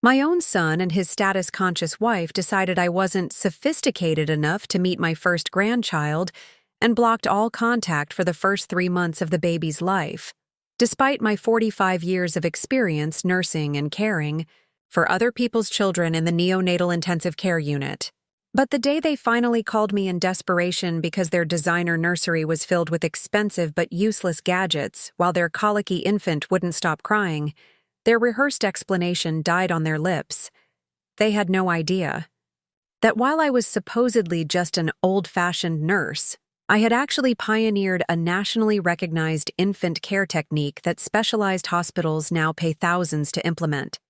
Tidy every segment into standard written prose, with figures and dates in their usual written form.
My own son and his status-conscious wife decided I wasn't sophisticated enough to meet my first grandchild and blocked all contact for the first 3 months of the baby's life, despite my 45 years of experience nursing and caring for other people's children in the neonatal intensive care unit. But the day they finally called me in desperation because their designer nursery was filled with expensive but useless gadgets while their colicky infant wouldn't stop crying, their rehearsed explanation died on their lips. They had no idea that while I was supposedly just an old-fashioned nurse, I had actually pioneered a nationally recognized infant care technique that specialized hospitals now pay thousands to implement.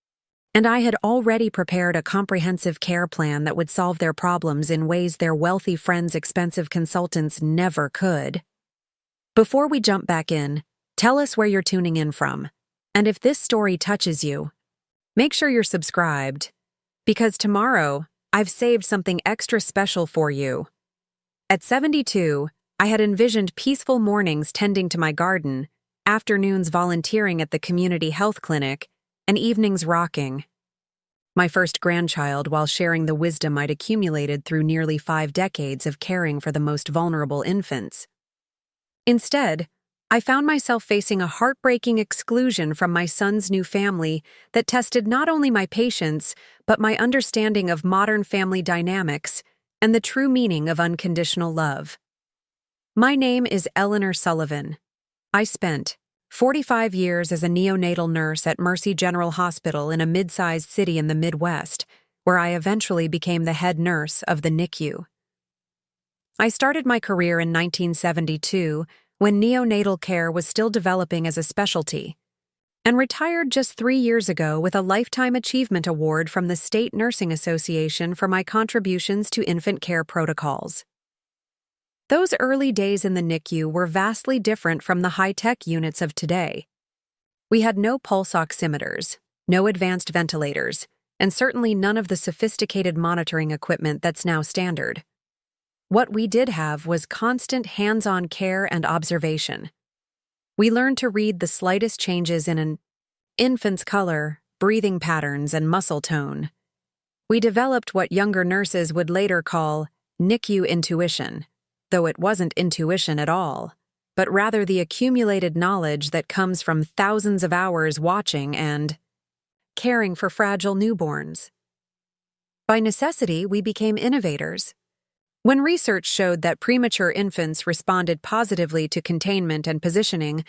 And I had already prepared a comprehensive care plan that would solve their problems in ways their wealthy friends' expensive consultants never could. Before we jump back in, tell us where you're tuning in from. And if this story touches you, make sure you're subscribed, because tomorrow I've saved something extra special for you. At 72, I had envisioned peaceful mornings tending to my garden, afternoons volunteering at the community health clinic, and evenings rocking my first grandchild while sharing the wisdom I'd accumulated through nearly 5 decades of caring for the most vulnerable infants. Instead, I found myself facing a heartbreaking exclusion from my son's new family that tested not only my patience, but my understanding of modern family dynamics and the true meaning of unconditional love. My name is Eleanor Sullivan. I spent 45 years as a neonatal nurse at Mercy General Hospital in a mid-sized city in the Midwest, where I eventually became the head nurse of the NICU. I started my career in 1972 when neonatal care was still developing as a specialty, and retired just 3 years ago with a Lifetime Achievement Award from the State Nursing Association for my contributions to infant care protocols. Those early days in the NICU were vastly different from the high-tech units of today. We had no pulse oximeters, no advanced ventilators, and certainly none of the sophisticated monitoring equipment that's now standard. What we did have was constant hands-on care and observation. We learned to read the slightest changes in an infant's color, breathing patterns, and muscle tone. We developed what younger nurses would later call NICU intuition, though it wasn't intuition at all, but rather the accumulated knowledge that comes from thousands of hours watching and caring for fragile newborns. By necessity, we became innovators. When research showed that premature infants responded positively to containment and positioning,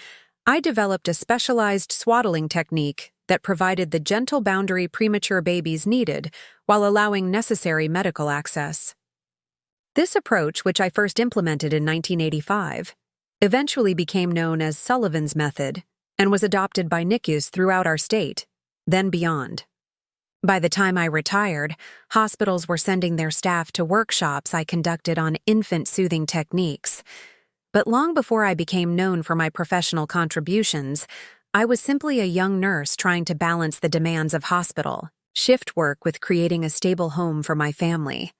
I developed a specialized swaddling technique that provided the gentle boundary premature babies needed while allowing necessary medical access. This approach, which I first implemented in 1985, eventually became known as Sullivan's method and was adopted by NICUs throughout our state, then beyond. By the time I retired, hospitals were sending their staff to workshops I conducted on infant soothing techniques. But long before I became known for my professional contributions, I was simply a young nurse trying to balance the demands of hospital, shift work with creating a stable home for my family.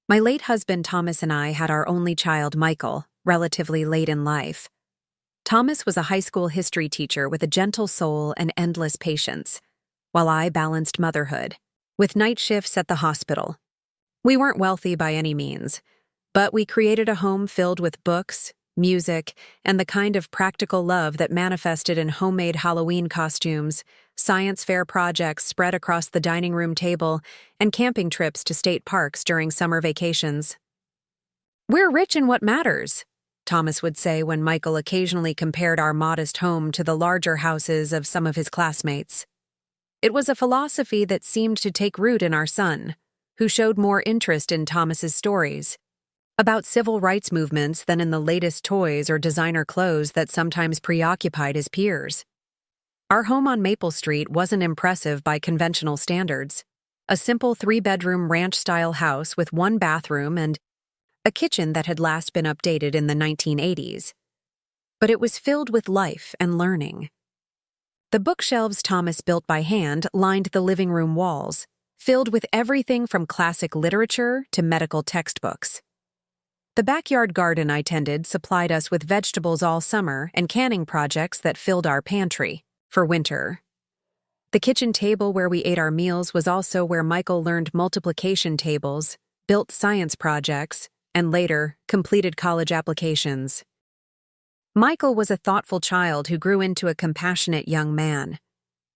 My late husband Thomas and I had our only child, Michael, relatively late in life. Thomas was a high school history teacher with a gentle soul and endless patience, while I balanced motherhood, with night shifts at the hospital. We weren't wealthy by any means, but we created a home filled with books, music, and the kind of practical love that manifested in homemade Halloween costumes, science fair projects spread across the dining room table, and camping trips to state parks during summer vacations. "We're rich in what matters," Thomas would say when Michael occasionally compared our modest home to the larger houses of some of his classmates. It was a philosophy that seemed to take root in our son, who showed more interest in Thomas's stories about civil rights movements than in the latest toys or designer clothes that sometimes preoccupied his peers. Our home on Maple Street wasn't impressive by conventional standards. A simple 3-bedroom ranch-style house with 1 bathroom and a kitchen that had last been updated in the 1980s. But it was filled with life and learning. The bookshelves Thomas built by hand lined the living room walls, filled with everything from classic literature to medical textbooks. The backyard garden I tended supplied us with vegetables all summer and canning projects that filled our pantry for winter. The kitchen table where we ate our meals was also where Michael learned multiplication tables, built science projects, and later, completed college applications. Michael was a thoughtful child who grew into a compassionate young man.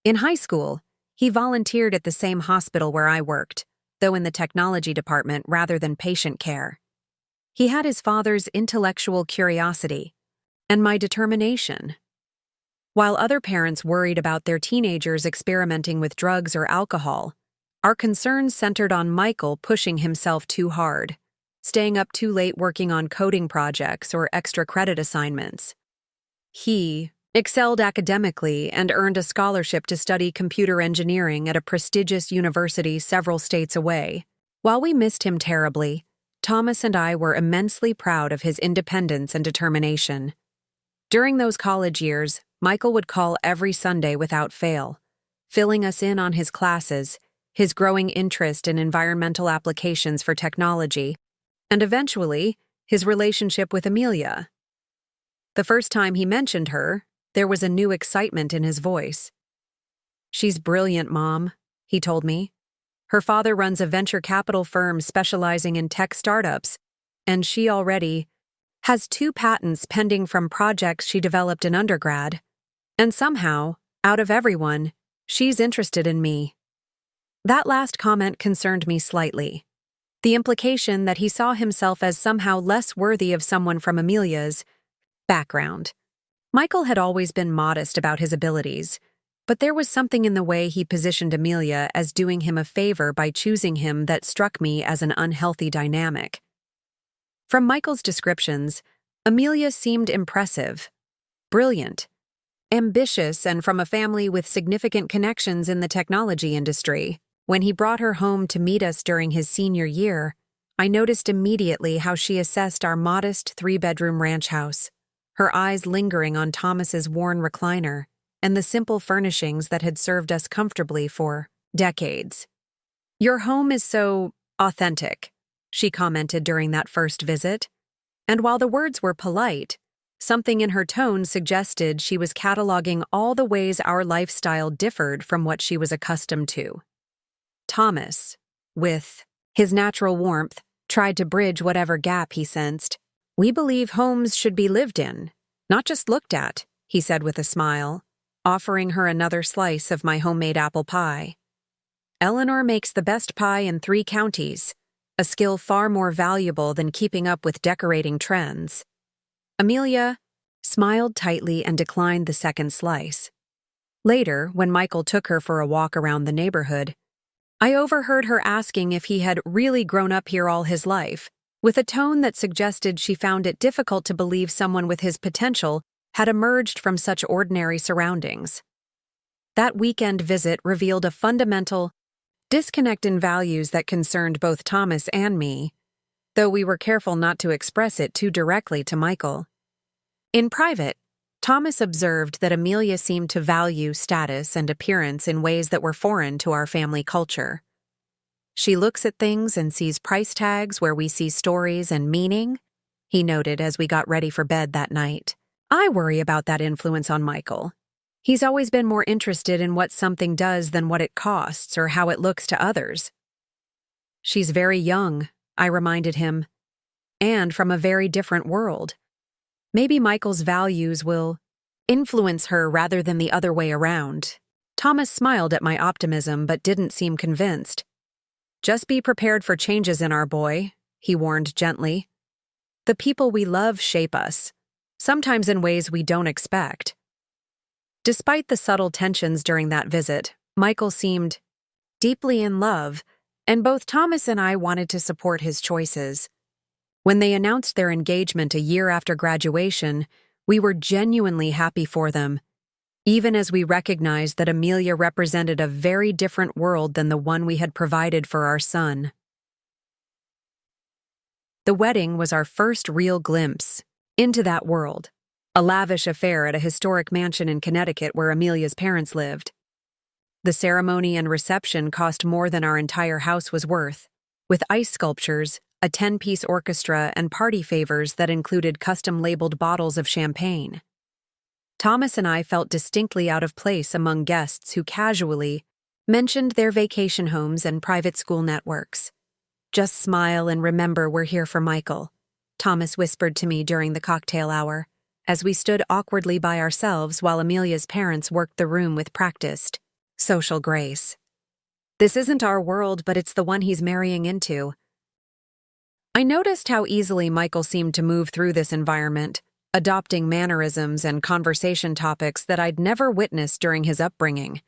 In high school, he volunteered at the same hospital where I worked, though in the technology department rather than patient care. He had his father's intellectual curiosity and my determination. While other parents worried about their teenagers experimenting with drugs or alcohol, our concerns centered on Michael pushing himself too hard, staying up too late working on coding projects or extra credit assignments. He excelled academically and earned a scholarship to study computer engineering at a prestigious university several states away. While we missed him terribly, Thomas and I were immensely proud of his independence and determination. During those college years, Michael would call every Sunday without fail, filling us in on his classes, his growing interest in environmental applications for technology, and eventually, his relationship with Amelia. The first time he mentioned her, there was a new excitement in his voice. "She's brilliant, Mom," he told me. "Her father runs a venture capital firm specializing in tech startups, and she already has 2 patents pending from projects she developed in undergrad. And somehow, out of everyone, she's interested in me." That last comment concerned me slightly. The implication that he saw himself as somehow less worthy of someone from Amelia's background. Michael had always been modest about his abilities, but there was something in the way he positioned Amelia as doing him a favor by choosing him that struck me as an unhealthy dynamic. From Michael's descriptions, Amelia seemed impressive, brilliant, ambitious, and from a family with significant connections in the technology industry. When he brought her home to meet us during his senior year, I noticed immediately how she assessed our modest 3-bedroom ranch house, her eyes lingering on Thomas's worn recliner and the simple furnishings that had served us comfortably for decades. "Your home is so authentic," she commented during that first visit, and while the words were polite, something in her tone suggested she was cataloging all the ways our lifestyle differed from what she was accustomed to. Thomas, with his natural warmth, tried to bridge whatever gap he sensed. "We believe homes should be lived in, not just looked at," he said with a smile, offering her another slice of my homemade apple pie. "Eleanor makes the best pie in 3 counties, a skill far more valuable than keeping up with decorating trends." Amelia smiled tightly and declined the second slice. Later, when Michael took her for a walk around the neighborhood, I overheard her asking if he had really grown up here all his life, with a tone that suggested she found it difficult to believe someone with his potential had emerged from such ordinary surroundings. That weekend visit revealed a fundamental disconnect in values that concerned both Thomas and me, though we were careful not to express it too directly to Michael. In private, Thomas observed that Amelia seemed to value status and appearance in ways that were foreign to our family culture. "She looks at things and sees price tags where we see stories and meaning," he noted as we got ready for bed that night. I worry about that influence on Michael. He's always been more interested in what something does than what it costs or how it looks to others. "She's very young," I reminded him, "and from a very different world. Maybe Michael's values will influence her rather than the other way around." Thomas smiled at my optimism but didn't seem convinced. "Just be prepared for changes in our boy," he warned gently. "The people we love shape us, sometimes in ways we don't expect." Despite the subtle tensions during that visit, Michael seemed deeply in love, and both Thomas and I wanted to support his choices. When they announced their engagement a year after graduation, we were genuinely happy for them, even as we recognized that Amelia represented a very different world than the one we had provided for our son. The wedding was our first real glimpse into that world, a lavish affair at a historic mansion in Connecticut where Amelia's parents lived. The ceremony and reception cost more than our entire house was worth, with ice sculptures, a 10-piece orchestra, and party favors that included custom-labeled bottles of champagne. Thomas and I felt distinctly out of place among guests who casually mentioned their vacation homes and private school networks. "Just smile and remember we're here for Michael," Thomas whispered to me during the cocktail hour, as we stood awkwardly by ourselves while Amelia's parents worked the room with practiced social grace. "This isn't our world, but it's the one he's marrying into." I noticed how easily Michael seemed to move through this environment, adopting mannerisms and conversation topics that I'd never witnessed during his upbringing.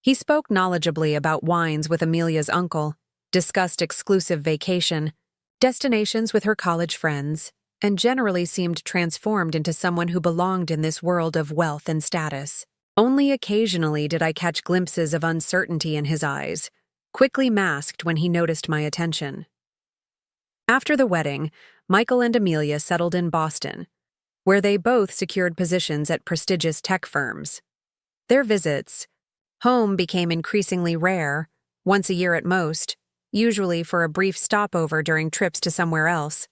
He spoke knowledgeably about wines with Amelia's uncle, discussed exclusive vacation destinations with her college friends, and generally seemed transformed into someone who belonged in this world of wealth and status. Only occasionally did I catch glimpses of uncertainty in his eyes, quickly masked when he noticed my attention. After the wedding, Michael and Amelia settled in Boston, where they both secured positions at prestigious tech firms. Their visits home became increasingly rare, once a year at most, usually for a brief stopover during trips to somewhere else.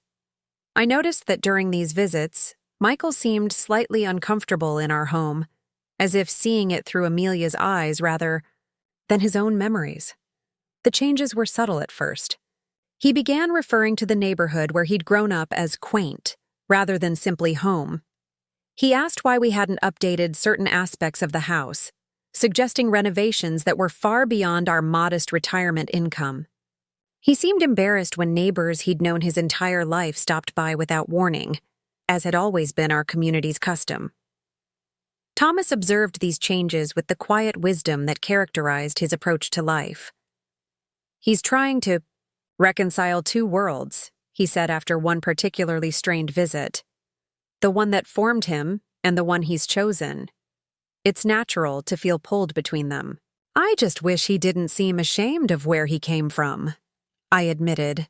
I noticed that during these visits, Michael seemed slightly uncomfortable in our home, as if seeing it through Amelia's eyes rather than his own memories. The changes were subtle at first. He began referring to the neighborhood where he'd grown up as quaint, rather than simply home. He asked why we hadn't updated certain aspects of the house, suggesting renovations that were far beyond our modest retirement income. He seemed embarrassed when neighbors he'd known his entire life stopped by without warning, as had always been our community's custom. Thomas observed these changes with the quiet wisdom that characterized his approach to life. "He's trying to reconcile two worlds," he said after one particularly strained visit. "The one that formed him and the one he's chosen. It's natural to feel pulled between them." "I just wish he didn't seem ashamed of where he came from," I admitted,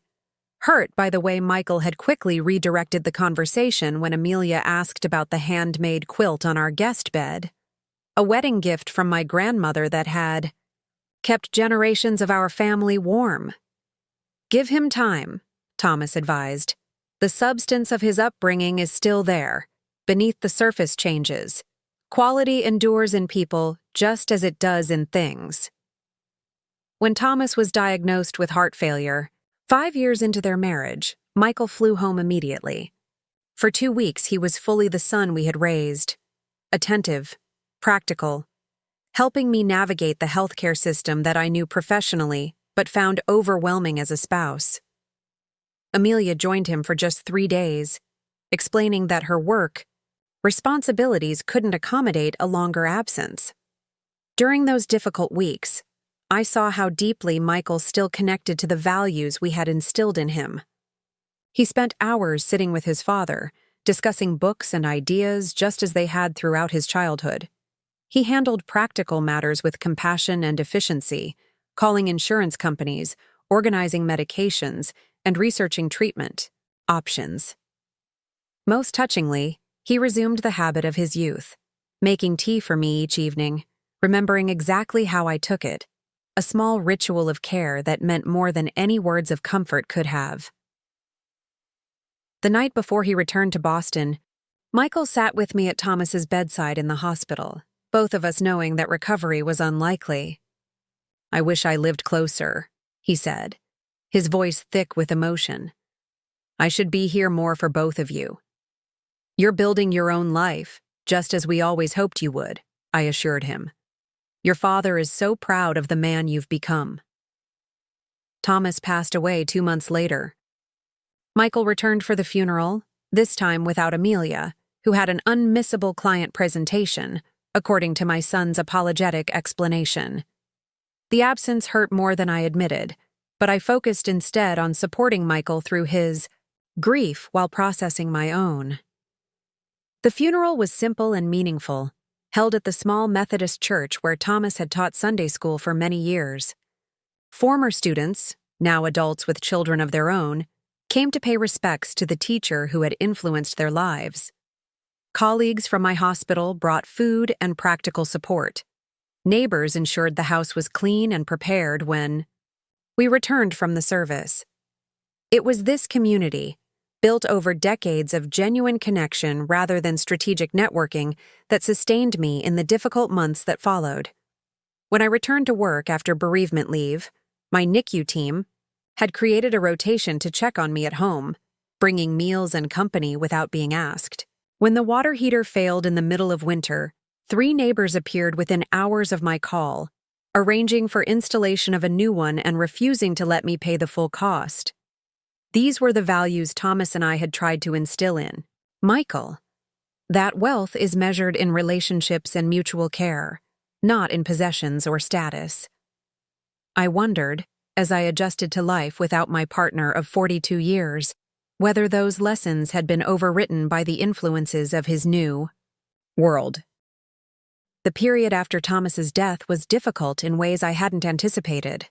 hurt by the way Michael had quickly redirected the conversation when Amelia asked about the handmade quilt on our guest bed, a wedding gift from my grandmother that had kept generations of our family warm. "Give him time," Thomas advised. "The substance of his upbringing is still there, beneath the surface changes. Quality endures in people just as it does in things." When Thomas was diagnosed with heart failure, 5 years into their marriage, Michael flew home immediately. For 2 weeks, he was fully the son we had raised, attentive, practical, helping me navigate the healthcare system that I knew professionally but found overwhelming as a spouse. Amelia joined him for just 3 days, explaining that her work responsibilities couldn't accommodate a longer absence. During those difficult weeks, I saw how deeply Michael still connected to the values we had instilled in him. He spent hours sitting with his father, discussing books and ideas just as they had throughout his childhood. He handled practical matters with compassion and efficiency, calling insurance companies, organizing medications, and researching treatment options. Most touchingly, he resumed the habit of his youth, making tea for me each evening, remembering exactly how I took it, a small ritual of care that meant more than any words of comfort could have. The night before he returned to Boston, Michael sat with me at Thomas's bedside in the hospital, both of us knowing that recovery was unlikely. "I wish I lived closer," he said, his voice thick with emotion. "I should be here more for both of you." "You're building your own life, just as we always hoped you would," I assured him. "Your father is so proud of the man you've become." Thomas passed away 2 months later. Michael returned for the funeral, this time without Amelia, who had an unmissable client presentation, according to my son's apologetic explanation. The absence hurt more than I admitted, but I focused instead on supporting Michael through his grief while processing my own. The funeral was simple and meaningful, held at the small Methodist church where Thomas had taught Sunday school for many years. Former students, now adults with children of their own, came to pay respects to the teacher who had influenced their lives. Colleagues from my hospital brought food and practical support. Neighbors ensured the house was clean and prepared when we returned from the service. It was this community, built over decades of genuine connection rather than strategic networking that sustained me in the difficult months that followed. When I returned to work after bereavement leave, my NICU team had created a rotation to check on me at home, bringing meals and company without being asked. When the water heater failed in the middle of winter, 3 neighbors appeared within hours of my call, arranging for installation of a new one and refusing to let me pay the full cost. These were the values Thomas and I had tried to instill in Michael. That wealth is measured in relationships and mutual care, not in possessions or status. I wondered, as I adjusted to life without my partner of 42 years, whether those lessons had been overwritten by the influences of his new world. The period after Thomas's death was difficult in ways I hadn't anticipated.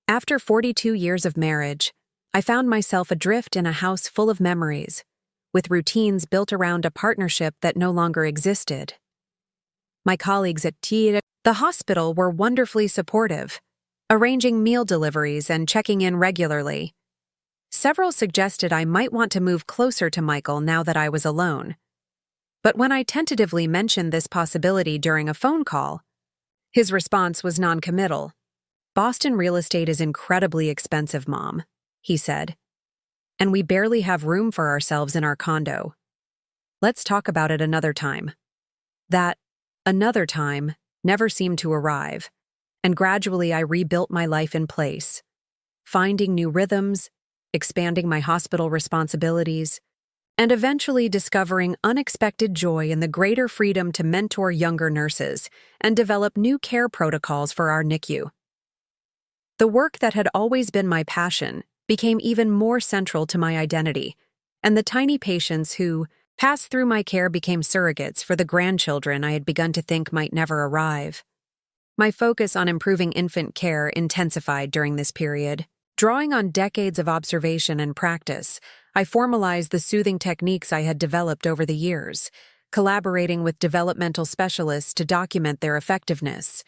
After 42 years of marriage, I found myself adrift in a house full of memories, with routines built around a partnership that no longer existed. My colleagues at the hospital were wonderfully supportive, arranging meal deliveries and checking in regularly. Several suggested I might want to move closer to Michael now that I was alone. But when I tentatively mentioned this possibility during a phone call, his response was non-committal. "Boston real estate is incredibly expensive, Mom," he said, "and we barely have room for ourselves in our condo. Let's talk about it another time." That another time never seemed to arrive, and gradually I rebuilt my life in place, finding new rhythms, expanding my hospital responsibilities, and eventually discovering unexpected joy in the greater freedom to mentor younger nurses and develop new care protocols for our NICU. The work that had always been my passion became even more central to my identity, and the tiny patients who passed through my care became surrogates for the grandchildren I had begun to think might never arrive. My focus on improving infant care intensified during this period. Drawing on decades of observation and practice, I formalized the soothing techniques I had developed over the years, collaborating with developmental specialists to document their effectiveness.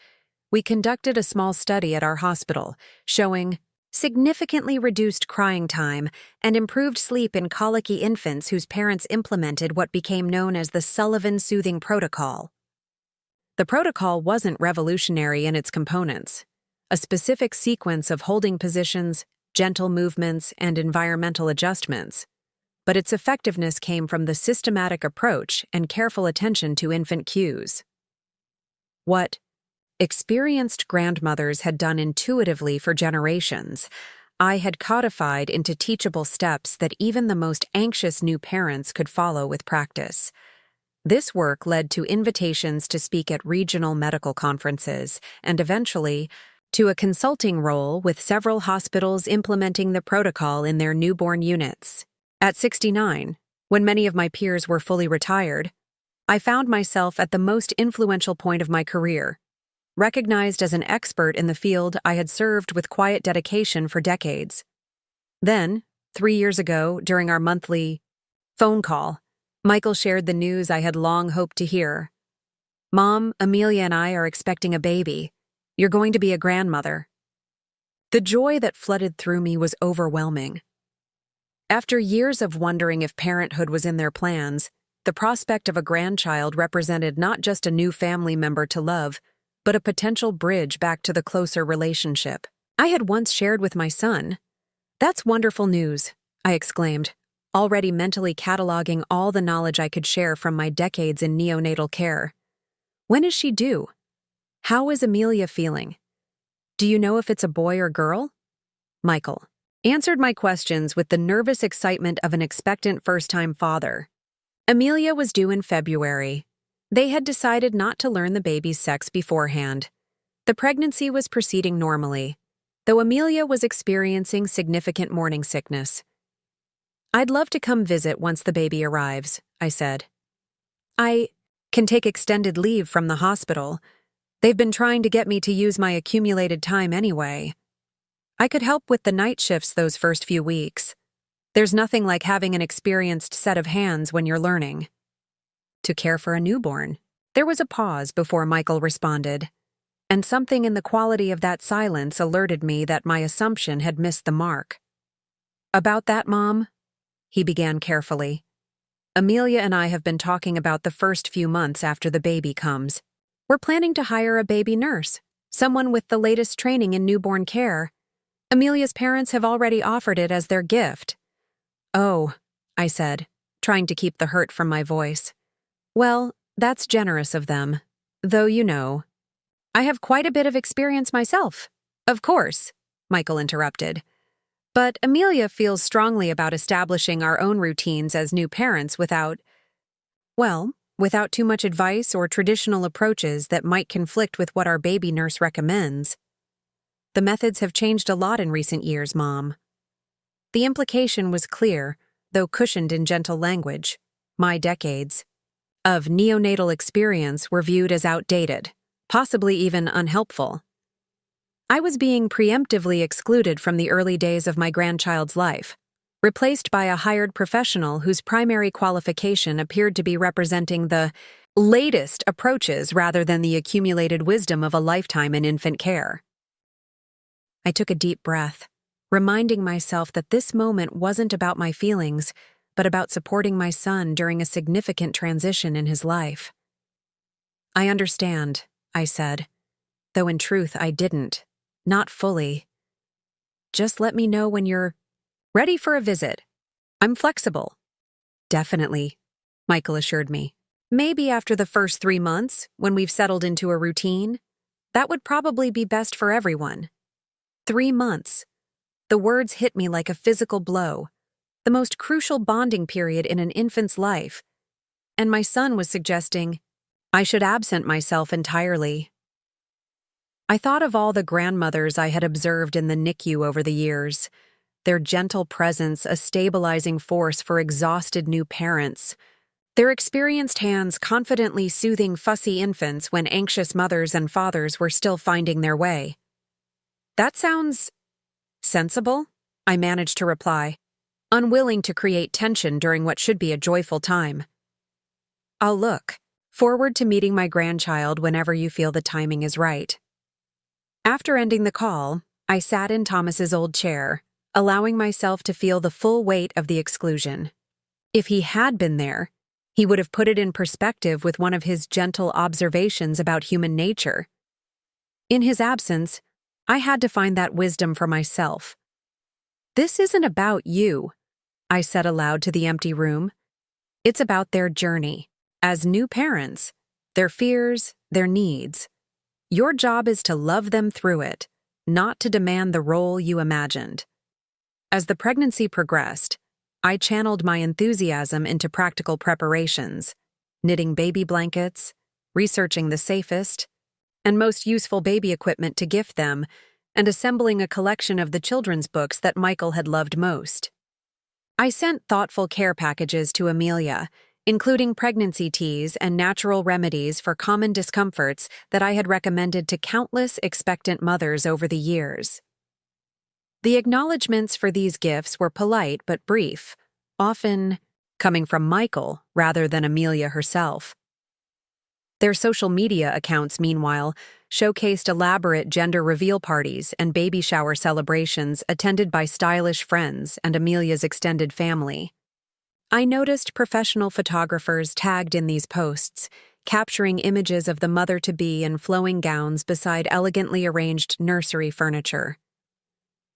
We conducted a small study at our hospital, showing significantly reduced crying time and improved sleep in colicky infants whose parents implemented what became known as the Sullivan Soothing Protocol. The protocol wasn't revolutionary in its components. A specific sequence of holding positions, gentle movements, and environmental adjustments, but its effectiveness came from the systematic approach and careful attention to infant cues. What experienced grandmothers had done intuitively for generations, I had codified into teachable steps that even the most anxious new parents could follow with practice. This work led to invitations to speak at regional medical conferences and eventually to a consulting role with several hospitals implementing the protocol in their newborn units. At 69, when many of my peers were fully retired, I found myself at the most influential point of my career, recognized as an expert in the field I had served with quiet dedication for decades. Then, 3 years ago, during our monthly phone call, Michael shared the news I had long hoped to hear. "Mom, Amelia and I are expecting a baby. You're going to be a grandmother." The joy that flooded through me was overwhelming. After years of wondering if parenthood was in their plans, the prospect of a grandchild represented not just a new family member to love, but a potential bridge back to the closer relationship I had once shared with my son. "That's wonderful news," I exclaimed, already mentally cataloging all the knowledge I could share from my decades in neonatal care. "When is she due? How is Amelia feeling? Do you know if it's a boy or girl?" Michael answered my questions with the nervous excitement of an expectant first-time father. Amelia was due in February. They had decided not to learn the baby's sex beforehand. The pregnancy was proceeding normally, though Amelia was experiencing significant morning sickness. "I'd love to come visit once the baby arrives," I said. "I can take extended leave from the hospital. They've been trying to get me to use my accumulated time anyway. I could help with the night shifts those first few weeks. There's nothing like having an experienced set of hands when you're learning." To care for a newborn. There was a pause before Michael responded, and something in the quality of that silence alerted me that my assumption had missed the mark. "About that, Mom?" he began carefully. Amelia and I have been talking about the first few months after the baby comes. We're planning to hire a baby nurse, someone with the latest training in newborn care. Amelia's parents have already offered it as their gift. Oh, I said, trying to keep the hurt from my voice. Well, that's generous of them. Though I have quite a bit of experience myself. Of course, Michael interrupted. But Amelia feels strongly about establishing our own routines as new parents without too much advice or traditional approaches that might conflict with what our baby nurse recommends. The methods have changed a lot in recent years, Mom. The implication was clear, though cushioned in gentle language. My decades of neonatal experience were viewed as outdated, possibly even unhelpful. I was being preemptively excluded from the early days of my grandchild's life, replaced by a hired professional whose primary qualification appeared to be representing the latest approaches rather than the accumulated wisdom of a lifetime in infant care. I took a deep breath, reminding myself that this moment wasn't about my feelings, but about supporting my son during a significant transition in his life. I understand, I said, though in truth I didn't. Not fully. Just let me know when you're ready for a visit. I'm flexible. Definitely, Michael assured me. Maybe after the first 3 months, when we've settled into a routine. That would probably be best for everyone. 3 months. The words hit me like a physical blow. The most crucial bonding period in an infant's life. And my son was suggesting I should absent myself entirely. I thought of all the grandmothers I had observed in the NICU over the years, their gentle presence a stabilizing force for exhausted new parents, their experienced hands confidently soothing fussy infants when anxious mothers and fathers were still finding their way. That sounds sensible, I managed to reply, unwilling to create tension during what should be a joyful time. I'll look forward to meeting my grandchild whenever you feel the timing is right. After ending the call, I sat in Thomas's old chair, allowing myself to feel the full weight of the exclusion. If he had been there, he would have put it in perspective with one of his gentle observations about human nature. In his absence, I had to find that wisdom for myself. This isn't about you, I said aloud to the empty room. It's about their journey, as new parents, their fears, their needs. Your job is to love them through it, not to demand the role you imagined. As the pregnancy progressed, I channeled my enthusiasm into practical preparations, knitting baby blankets, researching the safest and most useful baby equipment to gift them, and assembling a collection of the children's books that Michael had loved most. I sent thoughtful care packages to Amelia, including pregnancy teas and natural remedies for common discomforts that I had recommended to countless expectant mothers over the years. The acknowledgments for these gifts were polite but brief, often coming from Michael rather than Amelia herself. Their social media accounts, meanwhile, showcased elaborate gender reveal parties and baby shower celebrations attended by stylish friends and Amelia's extended family. I noticed professional photographers tagged in these posts, capturing images of the mother-to-be in flowing gowns beside elegantly arranged nursery furniture.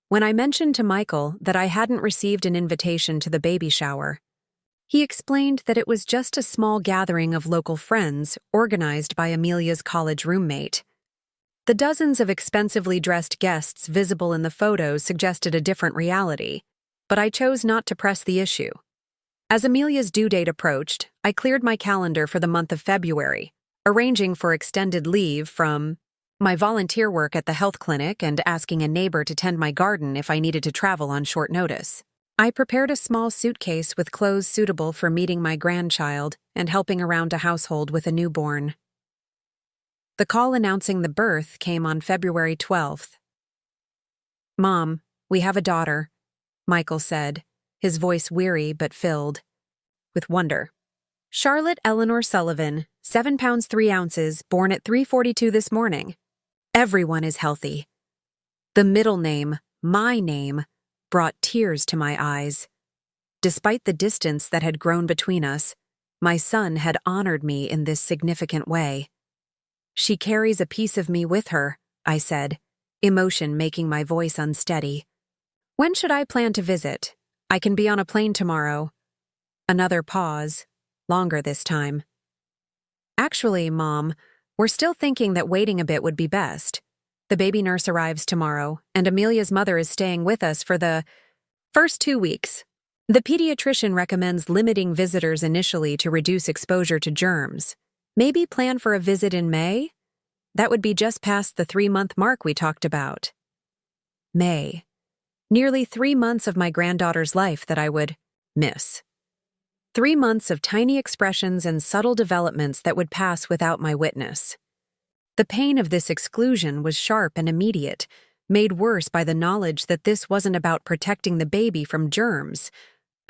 When I mentioned to Michael that I hadn't received an invitation to the baby shower, he explained that it was just a small gathering of local friends organized by Amelia's college roommate. The dozens of expensively dressed guests visible in the photos suggested a different reality, but I chose not to press the issue. As Amelia's due date approached, I cleared my calendar for the month of February, arranging for extended leave from my volunteer work at the health clinic and asking a neighbor to tend my garden if I needed to travel on short notice. I prepared a small suitcase with clothes suitable for meeting my grandchild and helping around a household with a newborn. The call announcing the birth came on February 12th. "Mom, we have a daughter," Michael said, his voice weary but filled with wonder. "Charlotte Eleanor Sullivan, 7 pounds 3 ounces, born at 3:42 this morning. Everyone is healthy." The middle name, my name, brought tears to my eyes. Despite the distance that had grown between us, my son had honored me in this significant way. "She carries a piece of me with her," I said, emotion making my voice unsteady. "When should I plan to visit? I can be on a plane tomorrow." Another pause, longer this time. "Actually, Mom, we're still thinking that waiting a bit would be best. The baby nurse arrives tomorrow, and Amelia's mother is staying with us for the first 2 weeks. The pediatrician recommends limiting visitors initially to reduce exposure to germs. Maybe plan for a visit in May? That would be just past the 3-month mark we talked about." May. Nearly 3 months of my granddaughter's life that I would miss. 3 months of tiny expressions and subtle developments that would pass without my witness. The pain of this exclusion was sharp and immediate, made worse by the knowledge that this wasn't about protecting the baby from germs.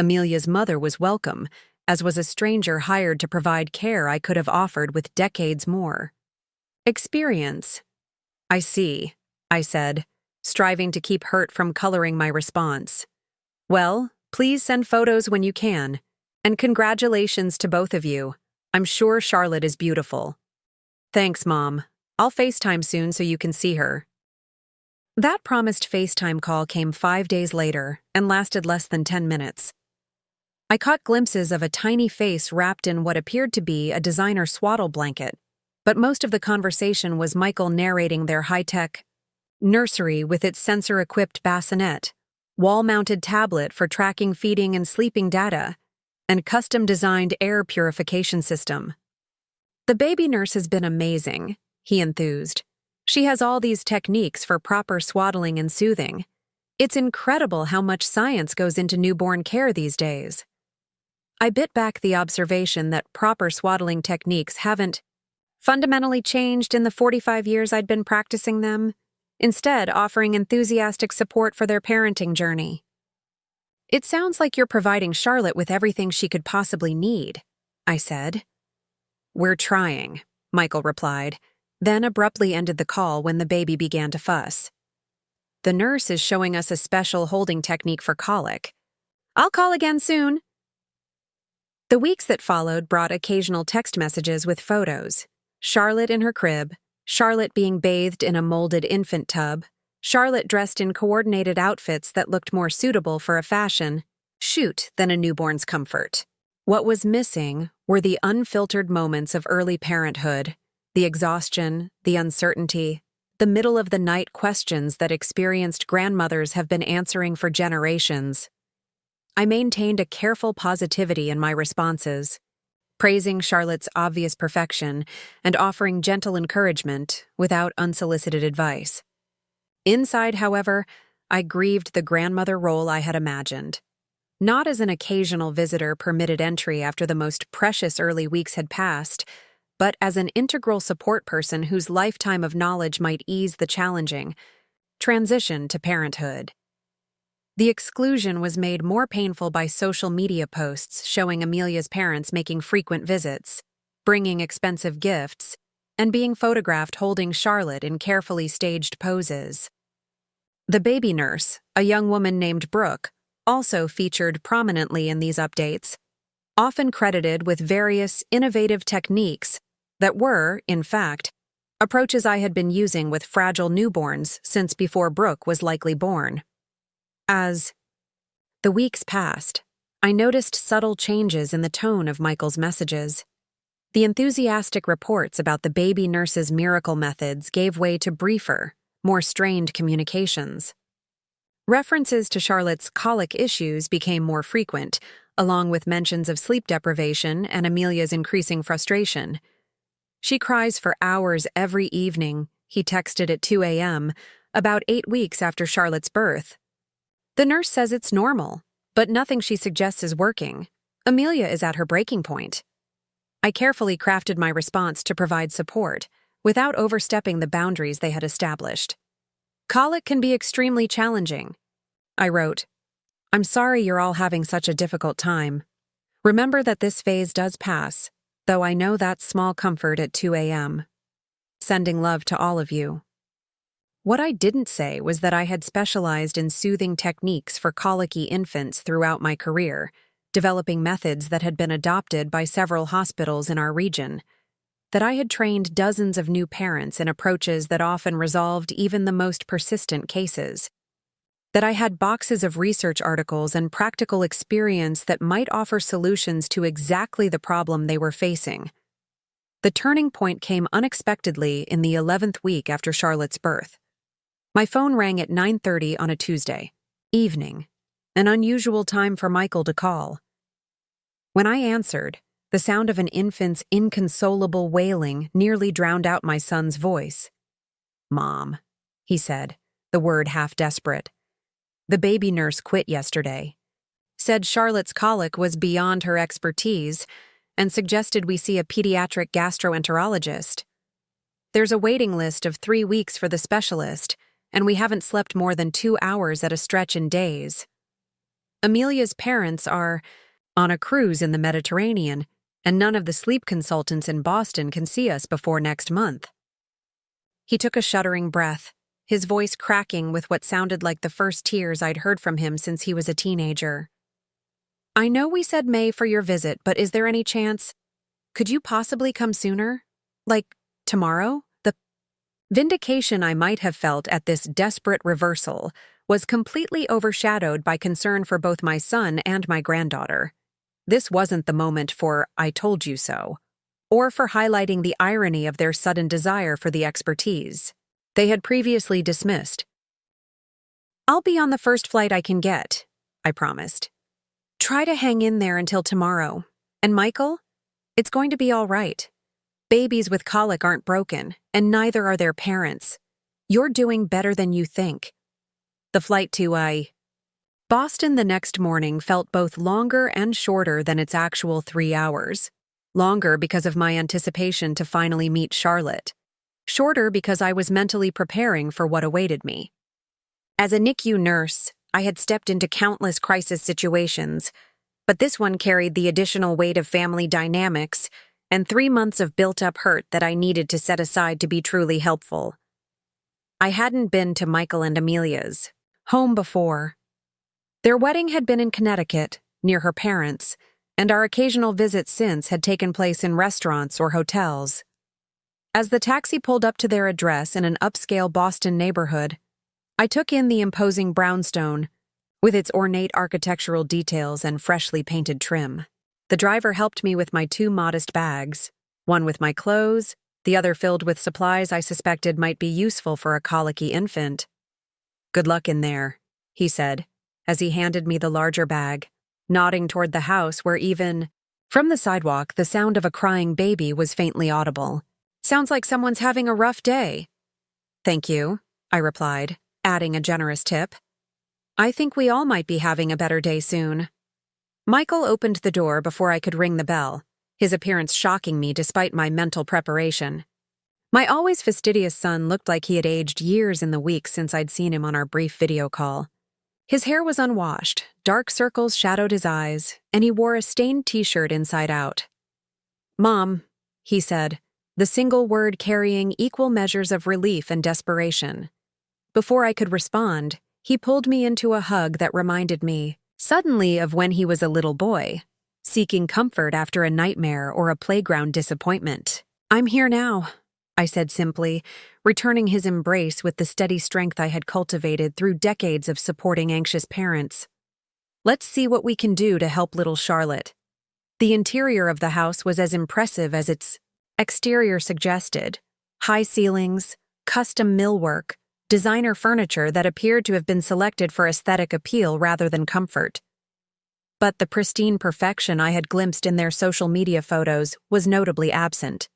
Amelia's mother was welcome, as was a stranger hired to provide care I could have offered with decades more. "Experience." "I see," I said, striving to keep hurt from coloring my response. "Well, please send photos when you can. And congratulations to both of you. I'm sure Charlotte is beautiful." "Thanks, Mom. I'll FaceTime soon so you can see her." That promised FaceTime call came 5 days later and lasted less than 10 minutes. I caught glimpses of a tiny face wrapped in what appeared to be a designer swaddle blanket, but most of the conversation was Michael narrating their high-tech nursery with its sensor-equipped bassinet, wall-mounted tablet for tracking feeding and sleeping data, and custom-designed air purification system. "The baby nurse has been amazing," he enthused. "She has all these techniques for proper swaddling and soothing. It's incredible how much science goes into newborn care these days." I bit back the observation that proper swaddling techniques haven't fundamentally changed in the 45 years I'd been practicing them, instead offering enthusiastic support for their parenting journey. "It sounds like you're providing Charlotte with everything she could possibly need," I said. "We're trying," Michael replied, then abruptly ended the call when the baby began to fuss. "The nurse is showing us a special holding technique for colic. I'll call again soon." The weeks that followed brought occasional text messages with photos. Charlotte in her crib, Charlotte being bathed in a molded infant tub, Charlotte dressed in coordinated outfits that looked more suitable for a fashion shoot than a newborn's comfort. What was missing were the unfiltered moments of early parenthood, the exhaustion, the uncertainty, the middle-of-the-night questions that experienced grandmothers have been answering for generations. I maintained a careful positivity in my responses, praising Charlotte's obvious perfection and offering gentle encouragement without unsolicited advice. Inside, however, I grieved the grandmother role I had imagined. Not as an occasional visitor permitted entry after the most precious early weeks had passed, but as an integral support person whose lifetime of knowledge might ease the challenging transition to parenthood. The exclusion was made more painful by social media posts showing Amelia's parents making frequent visits, bringing expensive gifts, and being photographed holding Charlotte in carefully staged poses. The baby nurse, a young woman named Brooke, also featured prominently in these updates, often credited with various innovative techniques that were, in fact, approaches I had been using with fragile newborns since before Brooke was likely born. As the weeks passed, I noticed subtle changes in the tone of Michael's messages. The enthusiastic reports about the baby nurse's miracle methods gave way to briefer, more strained communications. References to Charlotte's colic issues became more frequent, along with mentions of sleep deprivation and Amelia's increasing frustration. "She cries for hours every evening," he texted at 2 a.m., about 8 weeks after Charlotte's birth. "The nurse says it's normal, but nothing she suggests is working. Amelia is at her breaking point." I carefully crafted my response to provide support, without overstepping the boundaries they had established. "Colic can be extremely challenging," I wrote. "I'm sorry you're all having such a difficult time. Remember that this phase does pass, though I know that's small comfort at 2 a.m. Sending love to all of you." What I didn't say was that I had specialized in soothing techniques for colicky infants throughout my career, developing methods that had been adopted by several hospitals in our region. That I had trained dozens of new parents in approaches that often resolved even the most persistent cases. That I had boxes of research articles and practical experience that might offer solutions to exactly the problem they were facing. The turning point came unexpectedly in the 11th week after Charlotte's birth. My phone rang at 9:30 on a Tuesday evening, an unusual time for Michael to call. When I answered, the sound of an infant's inconsolable wailing nearly drowned out my son's voice. "Mom," he said, the word half desperate. "The baby nurse quit yesterday. Said Charlotte's colic was beyond her expertise and suggested we see a pediatric gastroenterologist. There's a waiting list of 3 weeks for the specialist, and we haven't slept more than 2 hours at a stretch in days. Amelia's parents are on a cruise in the Mediterranean, and none of the sleep consultants in Boston can see us before next month." He took a shuddering breath, his voice cracking with what sounded like the first tears I'd heard from him since he was a teenager. "I know we said May for your visit, but is there any chance? Could you possibly come sooner? Like, tomorrow?" The vindication I might have felt at this desperate reversal was completely overshadowed by concern for both my son and my granddaughter. This wasn't the moment for "I told you so," or for highlighting the irony of their sudden desire for the expertise they had previously dismissed. "I'll be on the first flight I can get," I promised. "Try to hang in there until tomorrow. And Michael? It's going to be all right. Babies with colic aren't broken, and neither are their parents. You're doing better than you think." The flight to Boston the next morning felt both longer and shorter than its actual 3 hours. Longer because of my anticipation to finally meet Charlotte. Shorter because I was mentally preparing for what awaited me. As a NICU nurse, I had stepped into countless crisis situations, but this one carried the additional weight of family dynamics and 3 months of built-up hurt that I needed to set aside to be truly helpful. I hadn't been to Michael and Amelia's home before. Their wedding had been in Connecticut, near her parents, and our occasional visits since had taken place in restaurants or hotels. As the taxi pulled up to their address in an upscale Boston neighborhood, I took in the imposing brownstone, with its ornate architectural details and freshly painted trim. The driver helped me with my 2 modest bags, one with my clothes, the other filled with supplies I suspected might be useful for a colicky infant. "Good luck in there," he said, as he handed me the larger bag, nodding toward the house where even from the sidewalk the sound of a crying baby was faintly audible. "Sounds like someone's having a rough day." "Thank you," I replied, adding a generous tip. "I think we all might be having a better day soon." Michael opened the door before I could ring the bell, his appearance shocking me despite my mental preparation. My always fastidious son looked like he had aged years in the weeks since I'd seen him on our brief video call. His hair was unwashed, dark circles shadowed his eyes, and he wore a stained t-shirt inside out. "Mom," he said, the single word carrying equal measures of relief and desperation. Before I could respond, he pulled me into a hug that reminded me, suddenly, of when he was a little boy, seeking comfort after a nightmare or a playground disappointment. "I'm here now," I said simply, returning his embrace with the steady strength I had cultivated through decades of supporting anxious parents. "Let's see what we can do to help little Charlotte." The interior of the house was as impressive as its exterior suggested. High ceilings, custom millwork, designer furniture that appeared to have been selected for aesthetic appeal rather than comfort. But the pristine perfection I had glimpsed in their social media photos was notably absent.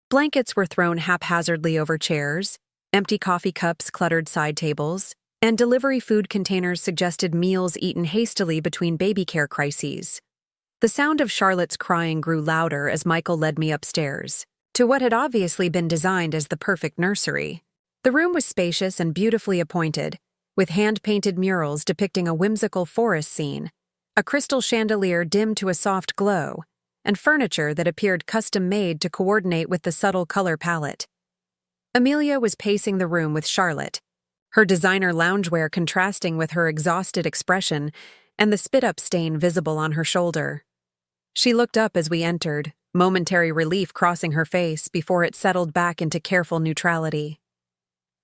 Blankets were thrown haphazardly over chairs, empty coffee cups cluttered side tables, and delivery food containers suggested meals eaten hastily between baby care crises. The sound of Charlotte's crying grew louder as Michael led me upstairs, to what had obviously been designed as the perfect nursery. The room was spacious and beautifully appointed, with hand-painted murals depicting a whimsical forest scene, a crystal chandelier dimmed to a soft glow, and furniture that appeared custom-made to coordinate with the subtle color palette. Amelia was pacing the room with Charlotte, her designer loungewear contrasting with her exhausted expression and the spit-up stain visible on her shoulder. She looked up as we entered, momentary relief crossing her face before it settled back into careful neutrality.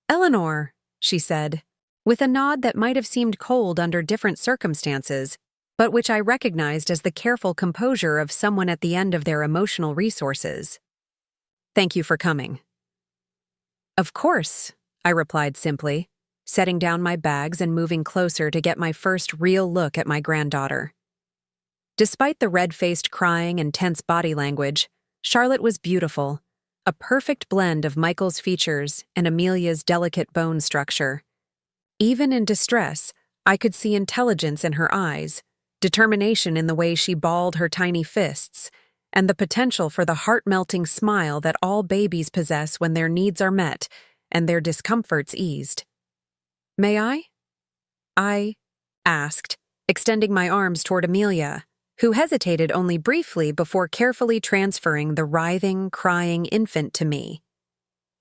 "Eleanor," she said, with a nod that might have seemed cold under different circumstances, but which I recognized as the careful composure of someone at the end of their emotional resources. "Thank you for coming." "Of course," I replied simply, setting down my bags and moving closer to get my first real look at my granddaughter. Despite the red-faced crying and tense body language, Charlotte was beautiful, a perfect blend of Michael's features and Amelia's delicate bone structure. Even in distress, I could see intelligence in her eyes, determination in the way she balled her tiny fists, and the potential for the heart-melting smile that all babies possess when their needs are met and their discomforts eased. "May I asked, extending my arms toward Amelia, who hesitated only briefly before carefully transferring the writhing, crying infant to me.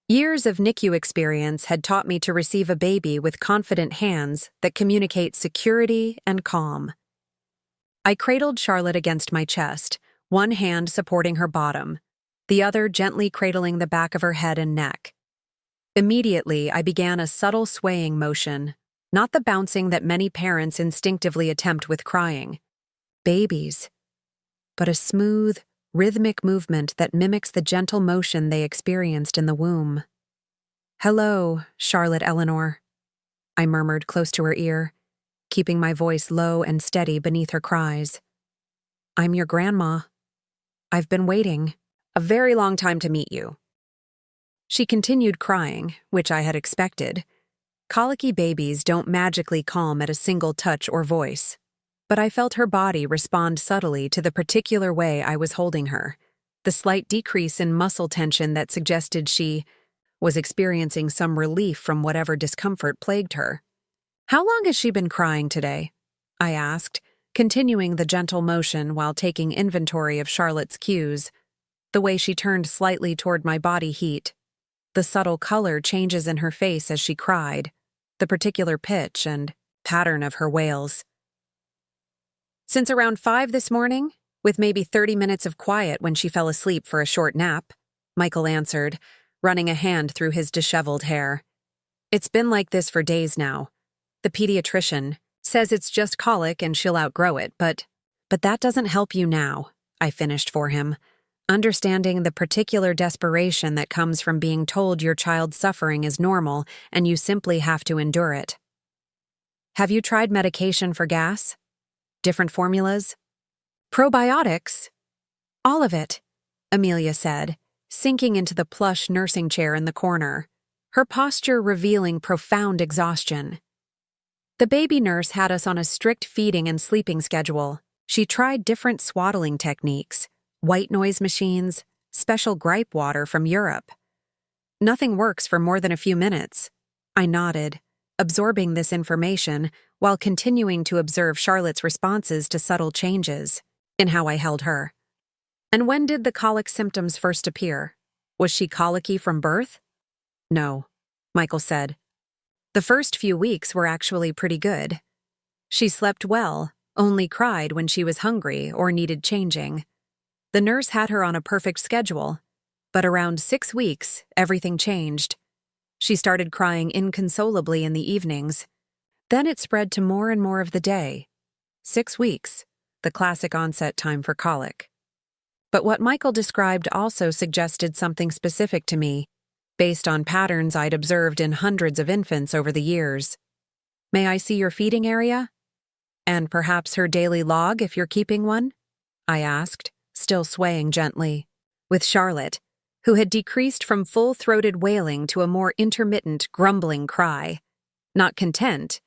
Years of NICU experience had taught me to receive a baby with confident hands that communicate security and calm. I cradled Charlotte against my chest, one hand supporting her bottom, the other gently cradling the back of her head and neck. Immediately, I began a subtle swaying motion, not the bouncing that many parents instinctively attempt with crying. Babies, but a smooth, rhythmic movement that mimics the gentle motion they experienced in the womb. "Hello, Charlotte Eleanor," I murmured close to her ear, keeping my voice low and steady beneath her cries. "I'm your grandma. I've been waiting a very long time to meet you." She continued crying, which I had expected. Colicky babies don't magically calm at a single touch or voice. But I felt her body respond subtly to the particular way I was holding her, the slight decrease in muscle tension that suggested she was experiencing some relief from whatever discomfort plagued her. "How long has she been crying today?" I asked, continuing the gentle motion while taking inventory of Charlotte's cues, the way she turned slightly toward my body heat, the subtle color changes in her face as she cried, the particular pitch and pattern of her wails. "Since around 5 this morning, with maybe 30 minutes of quiet when she fell asleep for a short nap," Michael answered, running a hand through his disheveled hair. "It's been like this for days now. The pediatrician says it's just colic and she'll outgrow it, but that doesn't help you now," I finished for him, understanding the particular desperation that comes from being told your child's suffering is normal and you simply have to endure it. "Have you tried medication for gas? Different formulas? Probiotics?" "All of it," Amelia said, sinking into the plush nursing chair in the corner, her posture revealing profound exhaustion. The baby nurse had us on a strict feeding and sleeping schedule. She tried different swaddling techniques, white noise machines, special gripe water from Europe. "Nothing works for more than a few minutes." I nodded, absorbing this information while continuing to observe Charlotte's responses to subtle changes in how I held her. "And when did the colic symptoms first appear? Was she colicky from birth?" "No," Michael said. "The first few weeks were actually pretty good. She slept well, only cried when she was hungry or needed changing. The nurse had her on a perfect schedule, but around 6 weeks, everything changed. She started crying inconsolably in the evenings. Then it spread to more and more of the day. 6 weeks, the classic onset time for colic. But what Michael described also suggested something specific to me, based on patterns I'd observed in hundreds of infants over the years. "May I see your feeding area? And perhaps her daily log if you're keeping one?" I asked, still swaying gently, with Charlotte, who had decreased from full-throated wailing to a more intermittent, grumbling cry. Not content,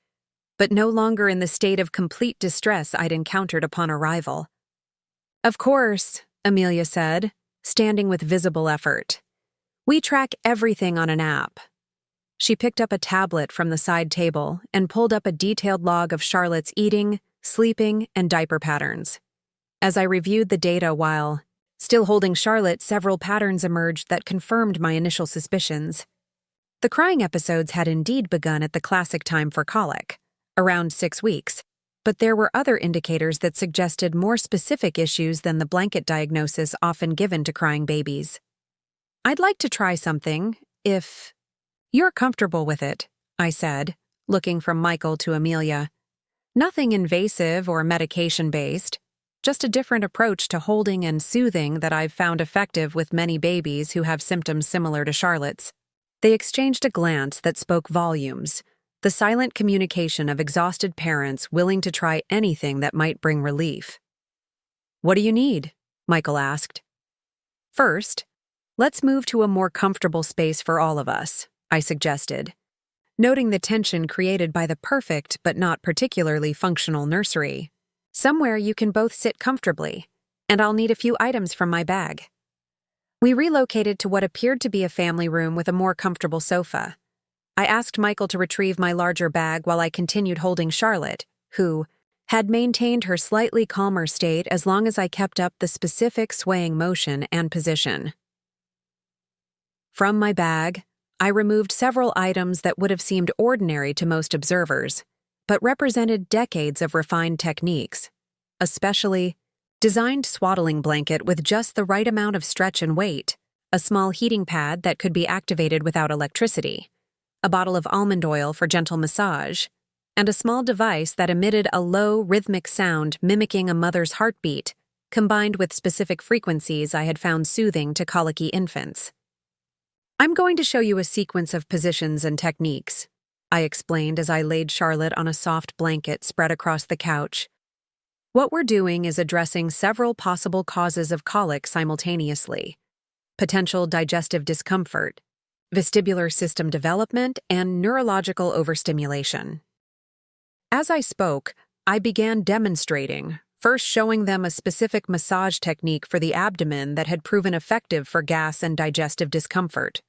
but no longer in the state of complete distress I'd encountered upon arrival. "Of course," Amelia said, standing with visible effort. "We track everything on an app." She picked up a tablet from the side table and pulled up a detailed log of Charlotte's eating, sleeping, and diaper patterns. As I reviewed the data while still holding Charlotte, several patterns emerged that confirmed my initial suspicions. The crying episodes had indeed begun at the classic time for colic, around 6 weeks, but there were other indicators that suggested more specific issues than the blanket diagnosis often given to crying babies. "I'd like to try something, if you're comfortable with it," I said, looking from Michael to Amelia. "Nothing invasive or medication-based, just a different approach to holding and soothing that I've found effective with many babies who have symptoms similar to Charlotte's." They exchanged a glance that spoke volumes, the silent communication of exhausted parents willing to try anything that might bring relief. "What do you need?" Michael asked. "First, let's move to a more comfortable space for all of us," I suggested, noting the tension created by the perfect but not particularly functional nursery. "Somewhere you can both sit comfortably, and I'll need a few items from my bag." We relocated to what appeared to be a family room with a more comfortable sofa. I asked Michael to retrieve my larger bag while I continued holding Charlotte, who had maintained her slightly calmer state as long as I kept up the specific swaying motion and position. From my bag, I removed several items that would have seemed ordinary to most observers, but represented decades of refined techniques, especially designed swaddling blanket with just the right amount of stretch and weight, a small heating pad that could be activated without electricity, a bottle of almond oil for gentle massage, and a small device that emitted a low, rhythmic sound mimicking a mother's heartbeat, combined with specific frequencies I had found soothing to colicky infants. "I'm going to show you a sequence of positions and techniques," I explained as I laid Charlotte on a soft blanket spread across the couch. "What we're doing is addressing several possible causes of colic simultaneously: potential digestive discomfort, vestibular system development, and neurological overstimulation." As I spoke, I began demonstrating, first showing them a specific massage technique for the abdomen that had proven effective for gas and digestive discomfort.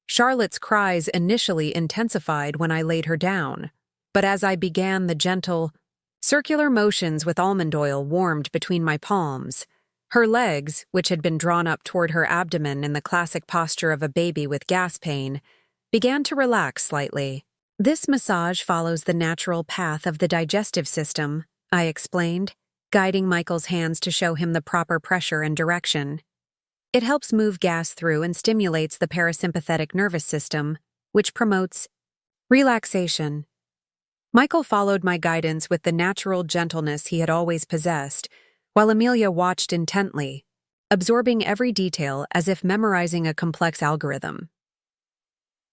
Charlotte's cries initially intensified when I laid her down, but as I began the gentle, circular motions with almond oil warmed between my palms, her legs, which had been drawn up toward her abdomen in the classic posture of a baby with gas pain, began to relax slightly. "This massage follows the natural path of the digestive system," I explained, guiding Michael's hands to show him the proper pressure and direction. "It helps move gas through and stimulates the parasympathetic nervous system, which promotes relaxation." Michael followed my guidance with the natural gentleness he had always possessed, while Amelia watched intently, absorbing every detail as if memorizing a complex algorithm.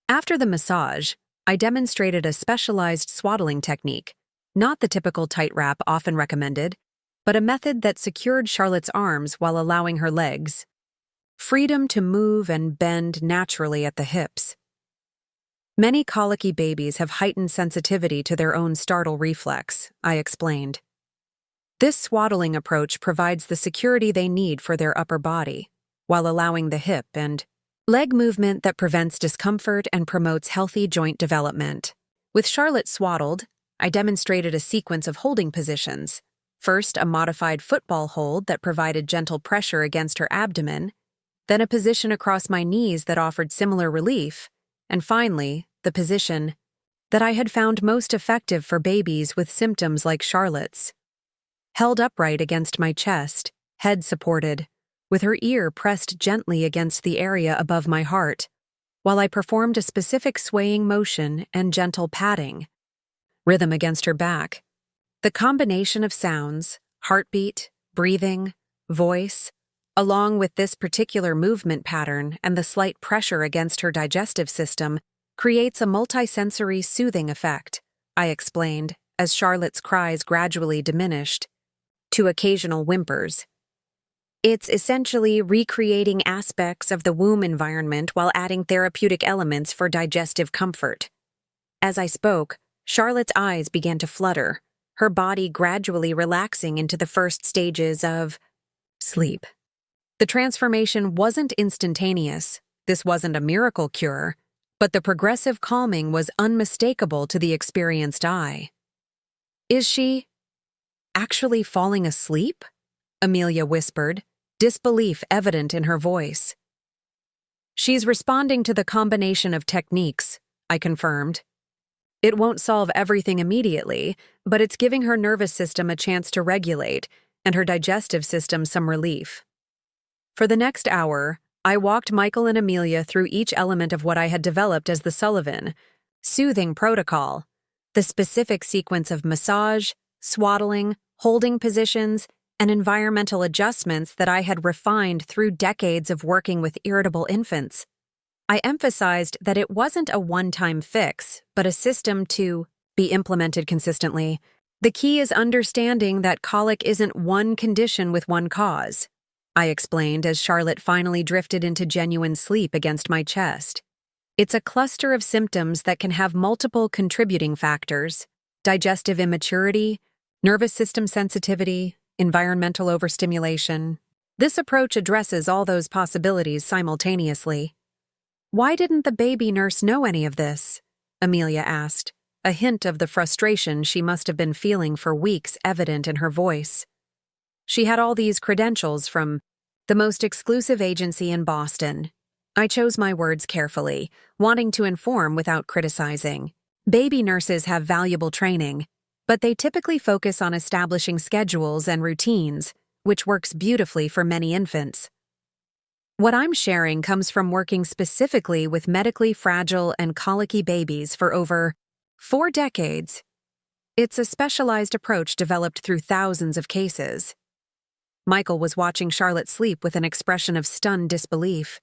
After the massage, I demonstrated a specialized swaddling technique, not the typical tight wrap often recommended, but a method that secured Charlotte's arms while allowing her legs freedom to move and bend naturally at the hips. "Many colicky babies have heightened sensitivity to their own startle reflex," I explained. "This swaddling approach provides the security they need for their upper body, while allowing the hip and leg movement that prevents discomfort and promotes healthy joint development." With Charlotte swaddled, I demonstrated a sequence of holding positions. First, a modified football hold that provided gentle pressure against her abdomen, then a position across my knees that offered similar relief, and finally, the position that I had found most effective for babies with symptoms like Charlotte's. Held upright against my chest, head supported, with her ear pressed gently against the area above my heart, while I performed a specific swaying motion and gentle patting. Rhythm against her back. The combination of sounds, heartbeat, breathing, voice, along with this particular movement pattern and the slight pressure against her digestive system, creates a multisensory soothing effect, I explained, as Charlotte's cries gradually diminished to occasional whimpers. "It's essentially recreating aspects of the womb environment while adding therapeutic elements for digestive comfort." As I spoke, Charlotte's eyes began to flutter, her body gradually relaxing into the first stages of sleep. The transformation wasn't instantaneous. This wasn't a miracle cure, but the progressive calming was unmistakable to the experienced eye. "Is she actually falling asleep?" Amelia whispered, disbelief evident in her voice. She's responding to the combination of techniques, I confirmed. It won't solve everything immediately, but it's giving her nervous system a chance to regulate and her digestive system some relief. For the next hour, I walked Michael and Amelia through each element of what I had developed as the Sullivan soothing protocol, the specific sequence of massage, swaddling, holding positions, and environmental adjustments that I had refined through decades of working with irritable infants. I emphasized that it wasn't a one-time fix, but a system to be implemented consistently. The key is understanding that colic isn't one condition with one cause, I explained as Charlotte finally drifted into genuine sleep against my chest. It's a cluster of symptoms that can have multiple contributing factors: digestive immaturity, nervous system sensitivity, environmental overstimulation. This approach addresses all those possibilities simultaneously. Why didn't the baby nurse know any of this? Amelia asked, a hint of the frustration she must have been feeling for weeks evident in her voice. She had all these credentials from the most exclusive agency in Boston. I chose my words carefully, wanting to inform without criticizing. Baby nurses have valuable training, but they typically focus on establishing schedules and routines, which works beautifully for many infants. What I'm sharing comes from working specifically with medically fragile and colicky babies for over 4 decades. It's a specialized approach developed through thousands of cases. Michael was watching Charlotte sleep with an expression of stunned disbelief.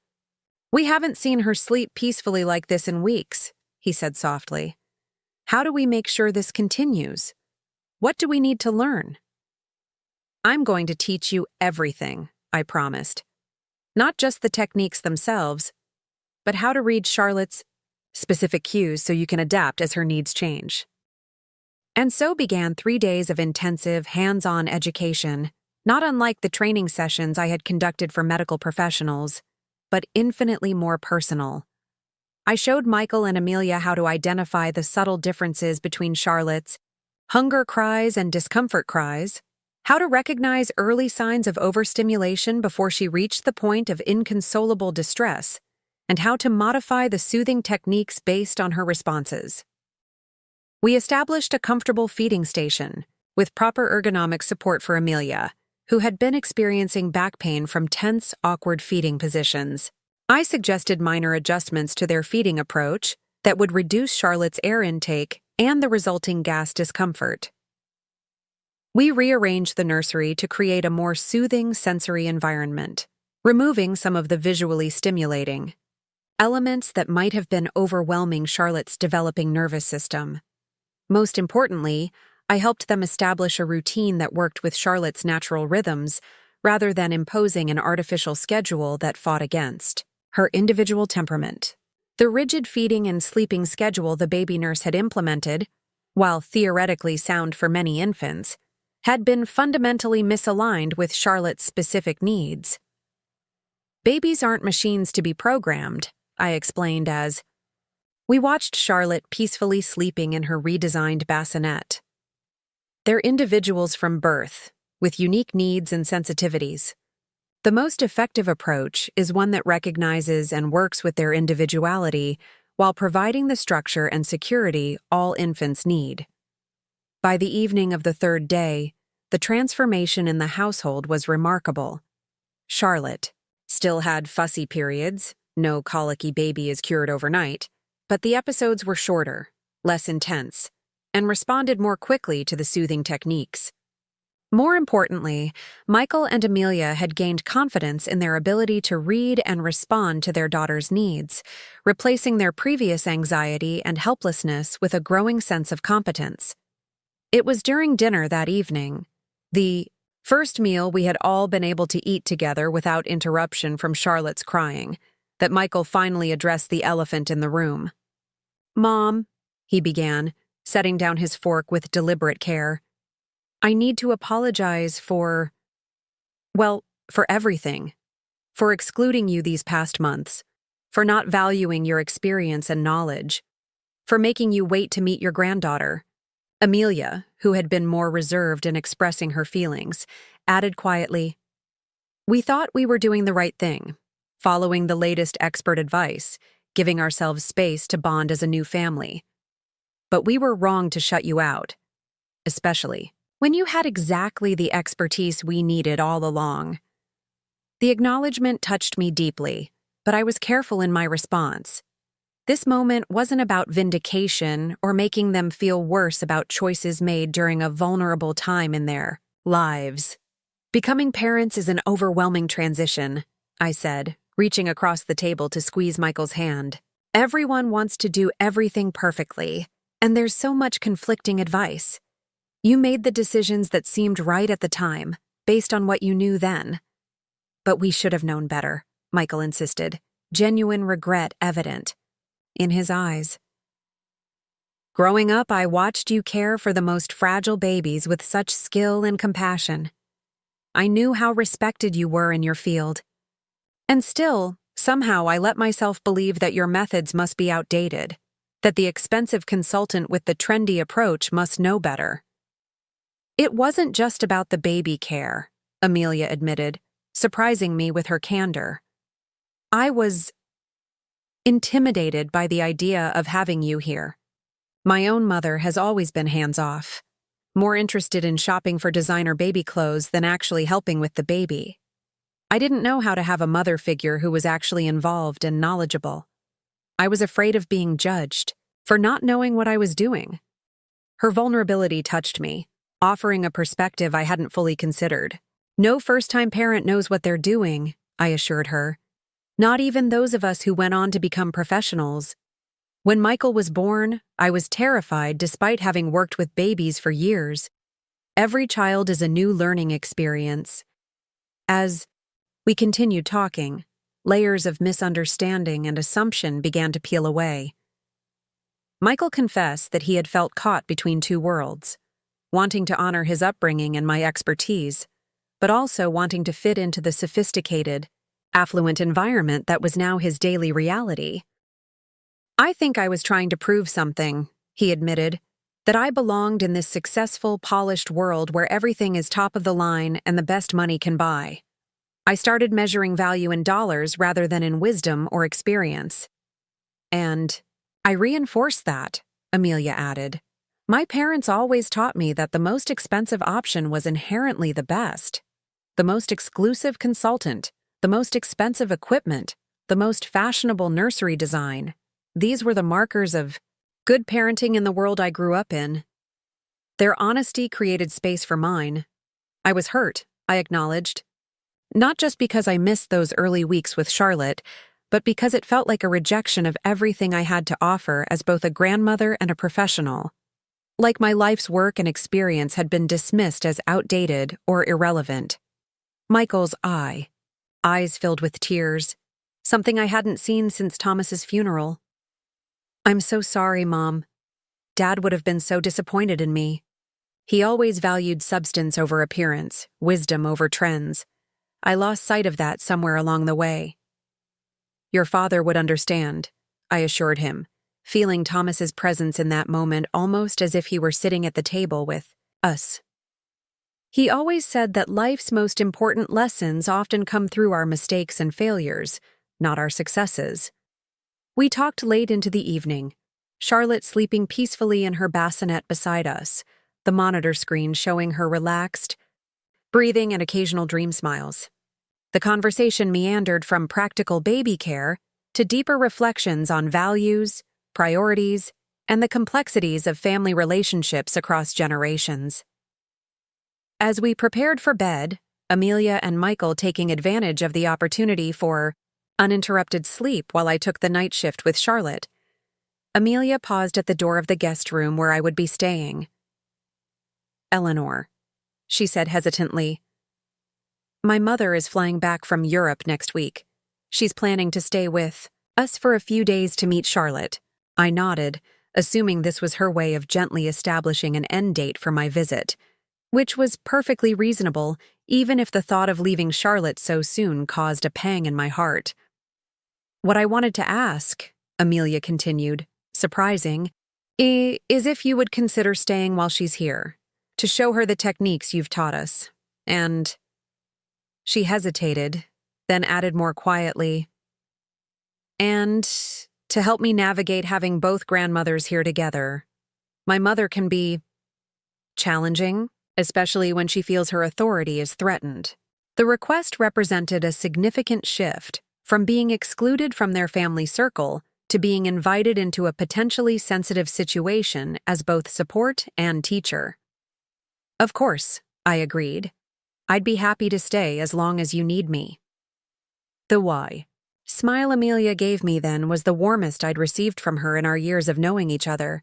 "We haven't seen her sleep peacefully like this in weeks," he said softly. "How do we make sure this continues? What do we need to learn?" "I'm going to teach you everything," I promised. Not just the techniques themselves, but how to read Charlotte's specific cues so you can adapt as her needs change. And so began 3 days of intensive, hands-on education, not unlike the training sessions I had conducted for medical professionals, but infinitely more personal. I showed Michael and Amelia how to identify the subtle differences between Charlotte's hunger cries and discomfort cries, how to recognize early signs of overstimulation before she reached the point of inconsolable distress, and how to modify the soothing techniques based on her responses. We established a comfortable feeding station, with proper ergonomic support for Amelia, who had been experiencing back pain from tense, awkward feeding positions. I suggested minor adjustments to their feeding approach that would reduce Charlotte's air intake and the resulting gas discomfort. We rearranged the nursery to create a more soothing sensory environment, removing some of the visually stimulating elements that might have been overwhelming Charlotte's developing nervous system. Most importantly, I helped them establish a routine that worked with Charlotte's natural rhythms rather than imposing an artificial schedule that fought against her individual temperament. The rigid feeding and sleeping schedule the baby nurse had implemented, while theoretically sound for many infants, had been fundamentally misaligned with Charlotte's specific needs. "Babies aren't machines to be programmed," I explained as we watched Charlotte peacefully sleeping in her redesigned bassinet. "They're individuals from birth, with unique needs and sensitivities. The most effective approach is one that recognizes and works with their individuality while providing the structure and security all infants need." By the evening of the 3rd day, the transformation in the household was remarkable. Charlotte still had fussy periods, no colicky baby is cured overnight, but the episodes were shorter, less intense, and responded more quickly to the soothing techniques. More importantly, Michael and Amelia had gained confidence in their ability to read and respond to their daughter's needs, replacing their previous anxiety and helplessness with a growing sense of competence. It was during dinner that evening, the first meal we had all been able to eat together without interruption from Charlotte's crying, that Michael finally addressed the elephant in the room. "Mom," he began, setting down his fork with deliberate care, "I need to apologize for everything. For excluding you these past months, for not valuing your experience and knowledge, for making you wait to meet your granddaughter." Amelia, who had been more reserved in expressing her feelings, added quietly, "We thought we were doing the right thing. following the latest expert advice, giving ourselves space to bond as a new family. But we were wrong to shut you out, especially when you had exactly the expertise we needed all along. The acknowledgement touched me deeply, but I was careful in my response. This moment wasn't about vindication or making them feel worse about choices made during a vulnerable time in their lives. Becoming parents is an overwhelming transition, I said, reaching across the table to squeeze Michael's hand. Everyone wants to do everything perfectly, and there's so much conflicting advice. You made the decisions that seemed right at the time, based on what you knew then. But we should have known better, Michael insisted, genuine regret evident in his eyes. Growing up, I watched you care for the most fragile babies with such skill and compassion. I knew how respected you were in your field. And still, somehow I let myself believe that your methods must be outdated, that the expensive consultant with the trendy approach must know better. It wasn't just about the baby care, Amelia admitted, surprising me with her candor. I was intimidated by the idea of having you here. My own mother has always been hands-off, more interested in shopping for designer baby clothes than actually helping with the baby. I didn't know how to have a mother figure who was actually involved and knowledgeable. I was afraid of being judged for not knowing what I was doing. Her vulnerability touched me, offering a perspective I hadn't fully considered. No first-time parent knows what they're doing, I assured her. Not even those of us who went on to become professionals. When Michael was born, I was terrified despite having worked with babies for years. Every child is a new learning experience. As we continued talking, layers of misunderstanding and assumption began to peel away. Michael confessed that he had felt caught between two worlds, wanting to honor his upbringing and my expertise, but also wanting to fit into the sophisticated, affluent environment that was now his daily reality. I think I was trying to prove something, he admitted, that I belonged in this successful, polished world where everything is top of the line and the best money can buy. I started measuring value in dollars rather than in wisdom or experience. And I reinforced that, Amelia added. My parents always taught me that the most expensive option was inherently the best. The most exclusive consultant, the most expensive equipment, the most fashionable nursery design. These were the markers of good parenting in the world I grew up in. Their honesty created space for mine. I was hurt, I acknowledged. Not just because I missed those early weeks with Charlotte, but because it felt like a rejection of everything I had to offer as both a grandmother and a professional. Like my life's work and experience had been dismissed as outdated or irrelevant. Michael's eyes filled with tears, something I hadn't seen since Thomas's funeral. I'm so sorry, Mom. Dad would have been so disappointed in me. He always valued substance over appearance, wisdom over trends. I lost sight of that somewhere along the way. Your father would understand, I assured him, feeling Thomas's presence in that moment almost as if he were sitting at the table with us. He always said that life's most important lessons often come through our mistakes and failures, not our successes. We talked late into the evening, Charlotte sleeping peacefully in her bassinet beside us, the monitor screen showing her relaxed breathing and occasional dream smiles. The conversation meandered from practical baby care to deeper reflections on values, priorities, and the complexities of family relationships across generations. As we prepared for bed, Amelia and Michael taking advantage of the opportunity for uninterrupted sleep while I took the night shift with Charlotte, Amelia paused at the door of the guest room where I would be staying. Eleanor, she said hesitantly. My mother is flying back from Europe next week. She's planning to stay with us for a few days to meet Charlotte. I nodded, assuming this was her way of gently establishing an end date for my visit, which was perfectly reasonable, even if the thought of leaving Charlotte so soon caused a pang in my heart. What I wanted to ask, Amelia continued, surprising, is if you would consider staying while she's here, to show her the techniques you've taught us, and... She hesitated, then added more quietly, "And to help me navigate having both grandmothers here together. My mother can be challenging, especially when she feels her authority is threatened." The request represented a significant shift from being excluded from their family circle to being invited into a potentially sensitive situation as both support and teacher. "Of course," I agreed. "I'd be happy to stay as long as you need me." The why smile Amelia gave me then was the warmest I'd received from her in our years of knowing each other.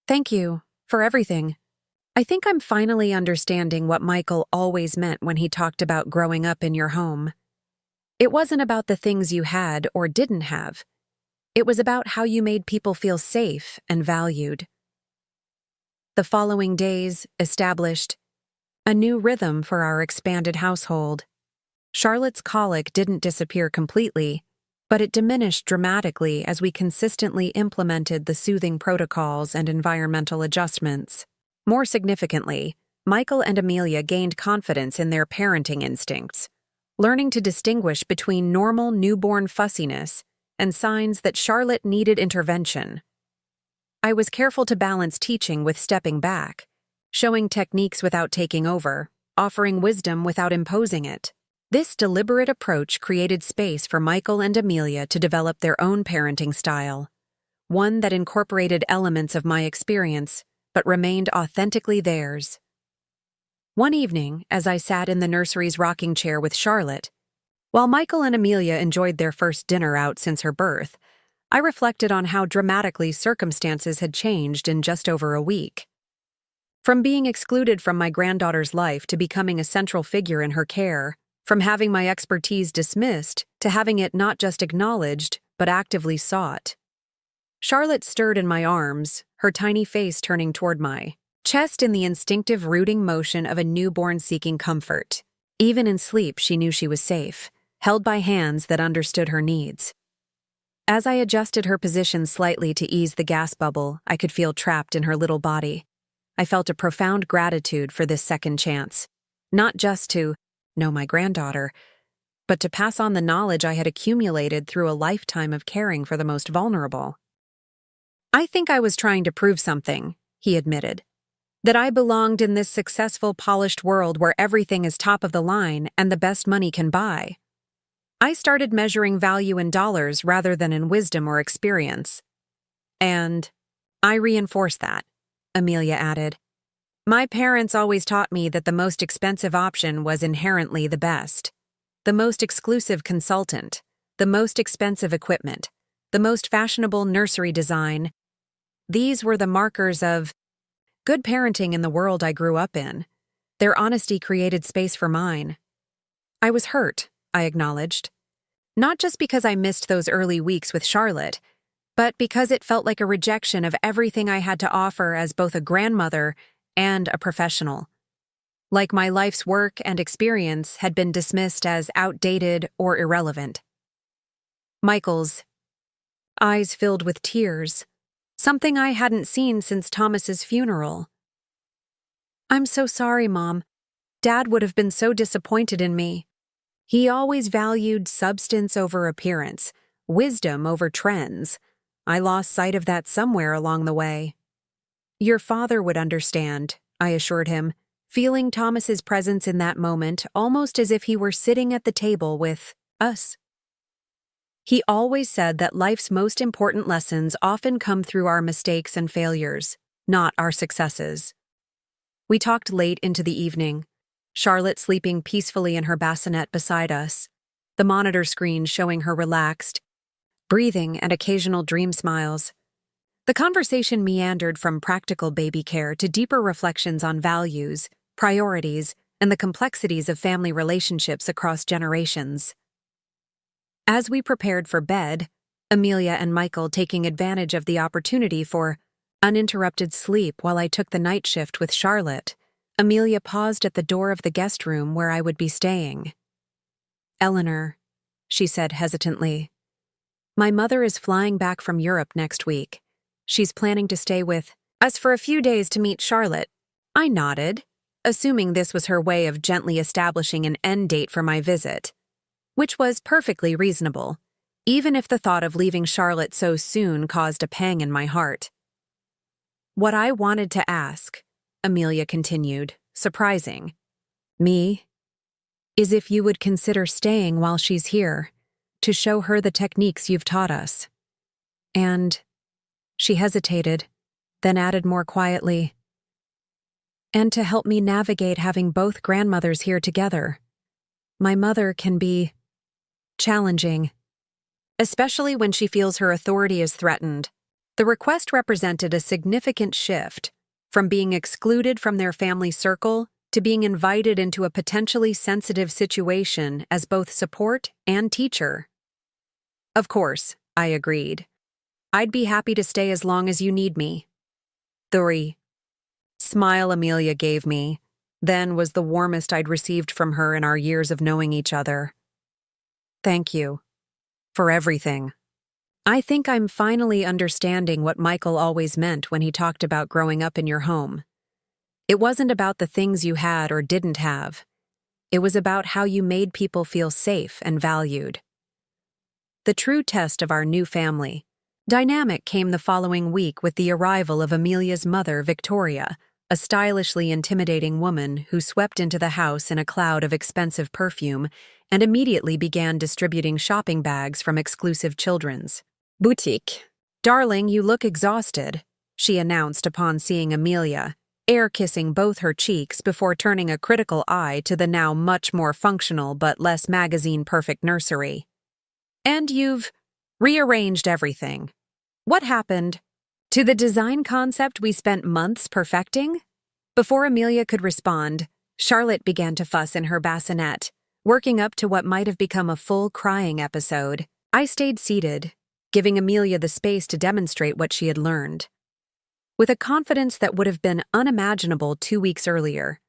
"Thank you for everything. I think I'm finally understanding what Michael always meant when he talked about growing up in your home. It wasn't about the things you had or didn't have. It was about how you made people feel safe and valued." The following days established a new rhythm for our expanded household. Charlotte's colic didn't disappear completely, but it diminished dramatically as we consistently implemented the soothing protocols and environmental adjustments. More significantly, Michael and Amelia gained confidence in their parenting instincts, learning to distinguish between normal newborn fussiness and signs that Charlotte needed intervention. I was careful to balance teaching with stepping back, showing techniques without taking over, offering wisdom without imposing it. This deliberate approach created space for Michael and Amelia to develop their own parenting style, one that incorporated elements of my experience but remained authentically theirs. One evening, as I sat in the nursery's rocking chair with Charlotte, while Michael and Amelia enjoyed their first dinner out since her birth, I reflected on how dramatically circumstances had changed in just over a week. From being excluded from my granddaughter's life to becoming a central figure in her care, from having my expertise dismissed to having it not just acknowledged, but actively sought. Charlotte stirred in my arms, her tiny face turning toward my chest in the instinctive rooting motion of a newborn seeking comfort. Even in sleep, she knew she was safe, held by hands that understood her needs. As I adjusted her position slightly to ease the gas bubble I could feel trapped in her little body, I felt a profound gratitude for this second chance, not just to know my granddaughter, but to pass on the knowledge I had accumulated through a lifetime of caring for the most vulnerable. "I think I was trying to prove something," he admitted. "That I belonged in this successful, polished world where everything is top of the line and the best money can buy. I started measuring value in dollars rather than in wisdom or experience. And I reinforce that," Amelia added. "My parents always taught me that the most expensive option was inherently the best. The most exclusive consultant, the most expensive equipment, the most fashionable nursery design. These were the markers of good parenting in the world I grew up in. Their honesty created space for mine. I was hurt," I acknowledged. "Not just because I missed those early weeks with Charlotte, but because it felt like a rejection of everything I had to offer as both a grandmother and a professional. Like my life's work and experience had been dismissed as outdated or irrelevant." Michael's eyes filled with tears, something I hadn't seen since Thomas's funeral. "I'm so sorry, Mom. Dad would have been so disappointed in me. He always valued substance over appearance, wisdom over trends. I lost sight of that somewhere along the way." "Your father would understand," I assured him, feeling Thomas's presence in that moment almost as if he were sitting at the table with us. "He always said that life's most important lessons often come through our mistakes and failures, not our successes." We talked late into the evening, Charlotte sleeping peacefully in her bassinet beside us, the monitor screen showing her relaxed breathing and occasional dream smiles. The conversation meandered from practical baby care to deeper reflections on values, priorities, and the complexities of family relationships across generations. As we prepared for bed, Amelia and Michael taking advantage of the opportunity for uninterrupted sleep while I took the night shift with Charlotte, Amelia paused at the door of the guest room where I would be staying. "Eleanor," she said hesitantly, "my mother is flying back from Europe next week. She's planning to stay with us for a few days to meet Charlotte." I nodded, assuming this was her way of gently establishing an end date for my visit. which was perfectly reasonable, even if the thought of leaving Charlotte so soon caused a pang in my heart. What I wanted to ask, Amelia continued, surprising me, is if you would consider staying while she's here, to show her the techniques you've taught us. And she hesitated, then added more quietly, and to help me navigate having both grandmothers here together. My mother can be challenging, especially when she feels her authority is threatened. The request represented a significant shift from being excluded from their family circle to being invited into a potentially sensitive situation as both support and teacher. Of course, I agreed. I'd be happy to stay as long as you need me. The smile Amelia gave me then was the warmest I'd received from her in our years of knowing each other. Thank you for everything. I think I'm finally understanding what Michael always meant when he talked about growing up in your home. It wasn't about the things you had or didn't have. It was about how you made people feel safe and valued. The true test of our new family dynamic came the following week with the arrival of Amelia's mother, Victoria, a stylishly intimidating woman who swept into the house in a cloud of expensive perfume and immediately began distributing shopping bags from exclusive children's boutique. "Darling, you look exhausted," she announced upon seeing Amelia, air-kissing both her cheeks before turning a critical eye to the now much more functional but less magazine-perfect nursery. "And you've rearranged everything. What happened to the design concept we spent months perfecting?" Before Amelia could respond, Charlotte began to fuss in her bassinet, working up to what might have become a full crying episode. I stayed seated, giving Amelia the space to demonstrate what she had learned. With a confidence that would have been unimaginable 2 weeks earlier,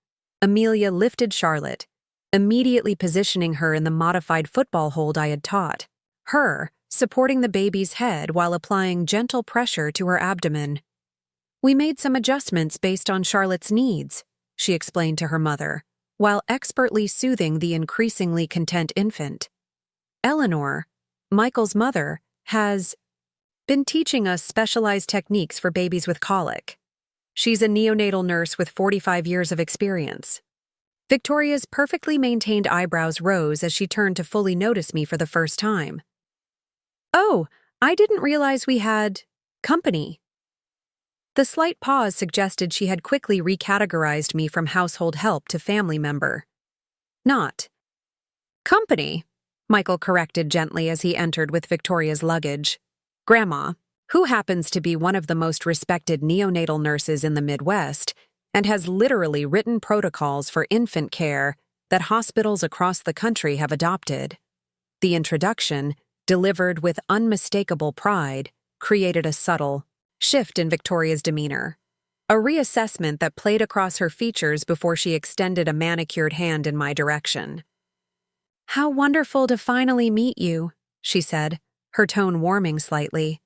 Amelia lifted Charlotte, immediately positioning her in the modified football hold I had taught, her supporting the baby's head while applying gentle pressure to her abdomen. "We made some adjustments based on Charlotte's needs," she explained to her mother, while expertly soothing the increasingly content infant. "Eleanor, Michael's mother, has been teaching us specialized techniques for babies with colic. She's a neonatal nurse with 45 years of experience." Victoria's perfectly maintained eyebrows rose as she turned to fully notice me for the first time. "Oh, I didn't realize we had company." The slight pause suggested she had quickly recategorized me from household help to family member. "Not company," Michael corrected gently as he entered with Victoria's luggage. "Grandma, who happens to be one of the most respected neonatal nurses in the Midwest and has literally written protocols for infant care that hospitals across the country have adopted." The introduction, delivered with unmistakable pride, created a subtle shift in Victoria's demeanor, a reassessment that played across her features before she extended a manicured hand in my direction. "How wonderful to finally meet you," she said, her tone warming slightly.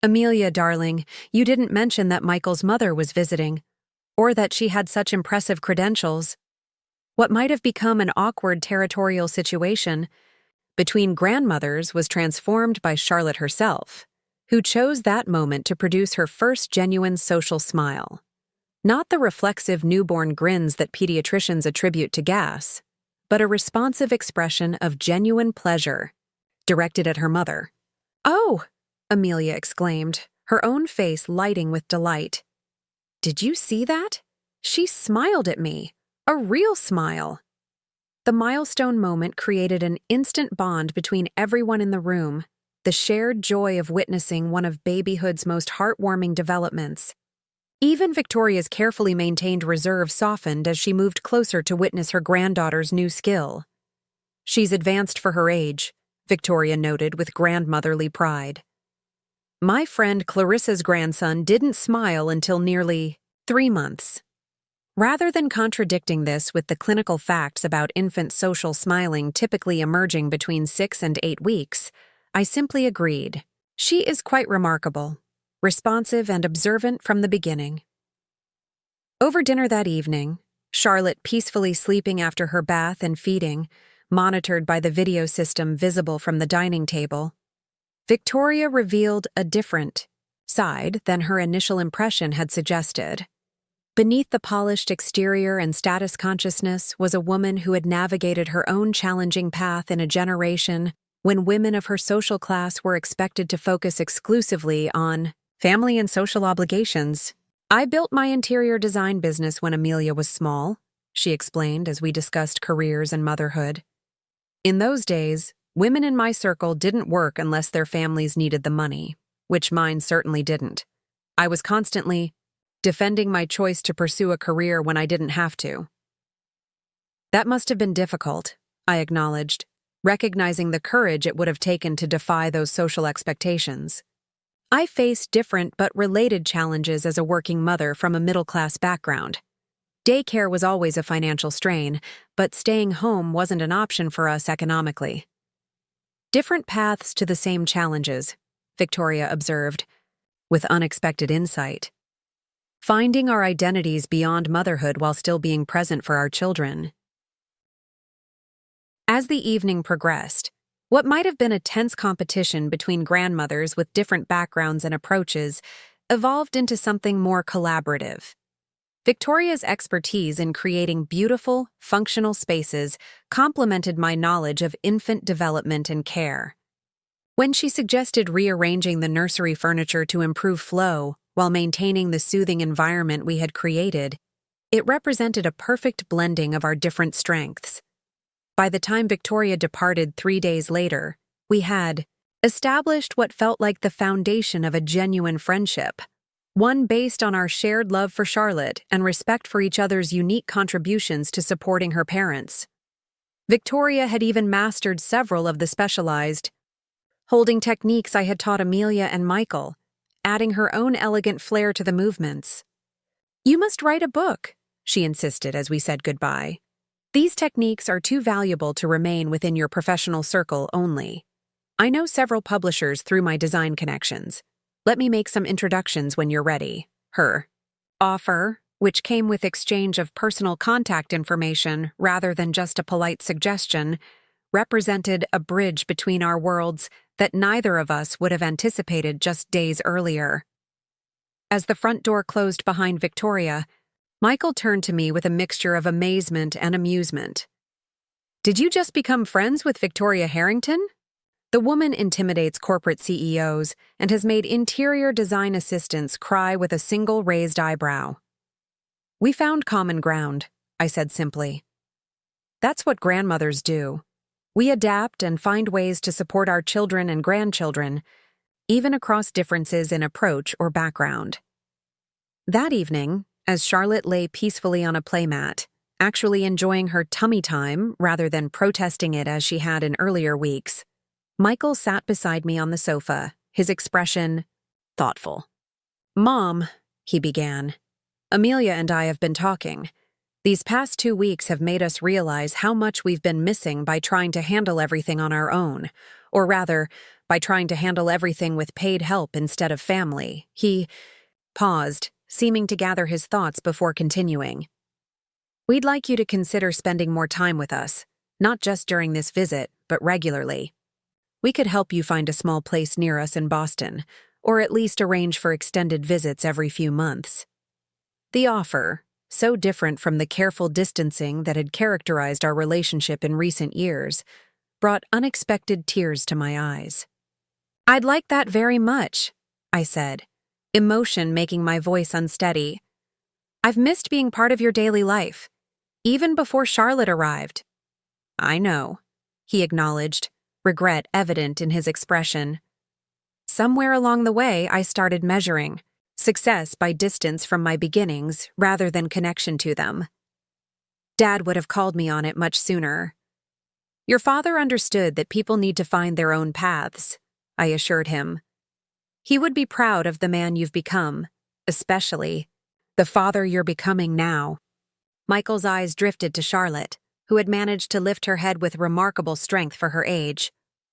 "Amelia, darling, you didn't mention that Michael's mother was visiting, or that she had such impressive credentials." What might have become an awkward territorial situation between grandmothers was transformed by Charlotte herself, who chose that moment to produce her first genuine social smile. Not the reflexive newborn grins that pediatricians attribute to gas, but a responsive expression of genuine pleasure, directed at her mother. "Oh!" Amelia exclaimed, her own face lighting with delight. "Did you see that? She smiled at me. A real smile." The milestone moment created an instant bond between everyone in the room, the shared joy of witnessing one of babyhood's most heartwarming developments. Even Victoria's carefully maintained reserve softened as she moved closer to witness her granddaughter's new skill. "She's advanced for her age," Victoria noted with grandmotherly pride. "My friend Clarissa's grandson didn't smile until nearly 3 months." Rather than contradicting this with the clinical facts about infant social smiling typically emerging between 6 and 8 weeks, I simply agreed. "She is quite remarkable, responsive and observant from the beginning." Over dinner that evening, Charlotte peacefully sleeping after her bath and feeding, monitored by the video system visible from the dining table. Victoria revealed a different side than her initial impression had suggested. Beneath the polished exterior and status consciousness was a woman who had navigated her own challenging path in a generation when women of her social class were expected to focus exclusively on family and social obligations. "I built my interior design business when Amelia was small," she explained as we discussed careers and motherhood. "In those days, women in my circle didn't work unless their families needed the money, which mine certainly didn't. I was constantly defending my choice to pursue a career when I didn't have to." "That must have been difficult," I acknowledged, recognizing the courage it would have taken to defy those social expectations. I faced different but related challenges as a working mother from a middle-class background. Daycare was always a financial strain, but staying home wasn't an option for us economically. "Different paths to the same challenges," Victoria observed, with unexpected insight. "Finding our identities beyond motherhood while still being present for our children." As the evening progressed, what might have been a tense competition between grandmothers with different backgrounds and approaches evolved into something more collaborative. Victoria's expertise in creating beautiful, functional spaces complemented my knowledge of infant development and care. When she suggested rearranging the nursery furniture to improve flow while maintaining the soothing environment we had created, it represented a perfect blending of our different strengths. By the time Victoria departed 3 days later, we had established what felt like the foundation of a genuine friendship, one based on our shared love for Charlotte and respect for each other's unique contributions to supporting her parents. Victoria had even mastered several of the specialized holding techniques I had taught Amelia and Michael, adding her own elegant flair to the movements. "You must write a book," she insisted as we said goodbye. "These techniques are too valuable to remain within your professional circle only. I know several publishers through my design connections. Let me make some introductions when you're ready." Her offer, which came with exchange of personal contact information rather than just a polite suggestion, represented a bridge between our worlds that neither of us would have anticipated just days earlier. As the front door closed behind Victoria, Michael turned to me with a mixture of amazement and amusement. "Did you just become friends with Victoria Harrington? The woman intimidates corporate CEOs and has made interior design assistants cry with a single raised eyebrow." "We found common ground," I said simply. "That's what grandmothers do. We adapt and find ways to support our children and grandchildren, even across differences in approach or background." That evening, as Charlotte lay peacefully on a playmat, actually enjoying her tummy time rather than protesting it as she had in earlier weeks, Michael sat beside me on the sofa, his expression thoughtful. "Mom," he began, "Amelia and I have been talking. These past 2 weeks have made us realize how much we've been missing by trying to handle everything on our own, or rather, by trying to handle everything with paid help instead of family." He paused, seeming to gather his thoughts before continuing. "We'd like you to consider spending more time with us, not just during this visit, but regularly. We could help you find a small place near us in Boston, or at least arrange for extended visits every few months." The offer, so different from the careful distancing that had characterized our relationship in recent years, brought unexpected tears to my eyes. "I'd like that very much," I said, emotion making my voice unsteady. "I've missed being part of your daily life, even before Charlotte arrived." "I know," he acknowledged, regret evident in his expression. "Somewhere along the way, I started measuring success by distance from my beginnings rather than connection to them. Dad would have called me on it much sooner." "Your father understood that people need to find their own paths," I assured him. "He would be proud of the man you've become, especially the father you're becoming now." Michael's eyes drifted to Charlotte, who had managed to lift her head with remarkable strength for her age,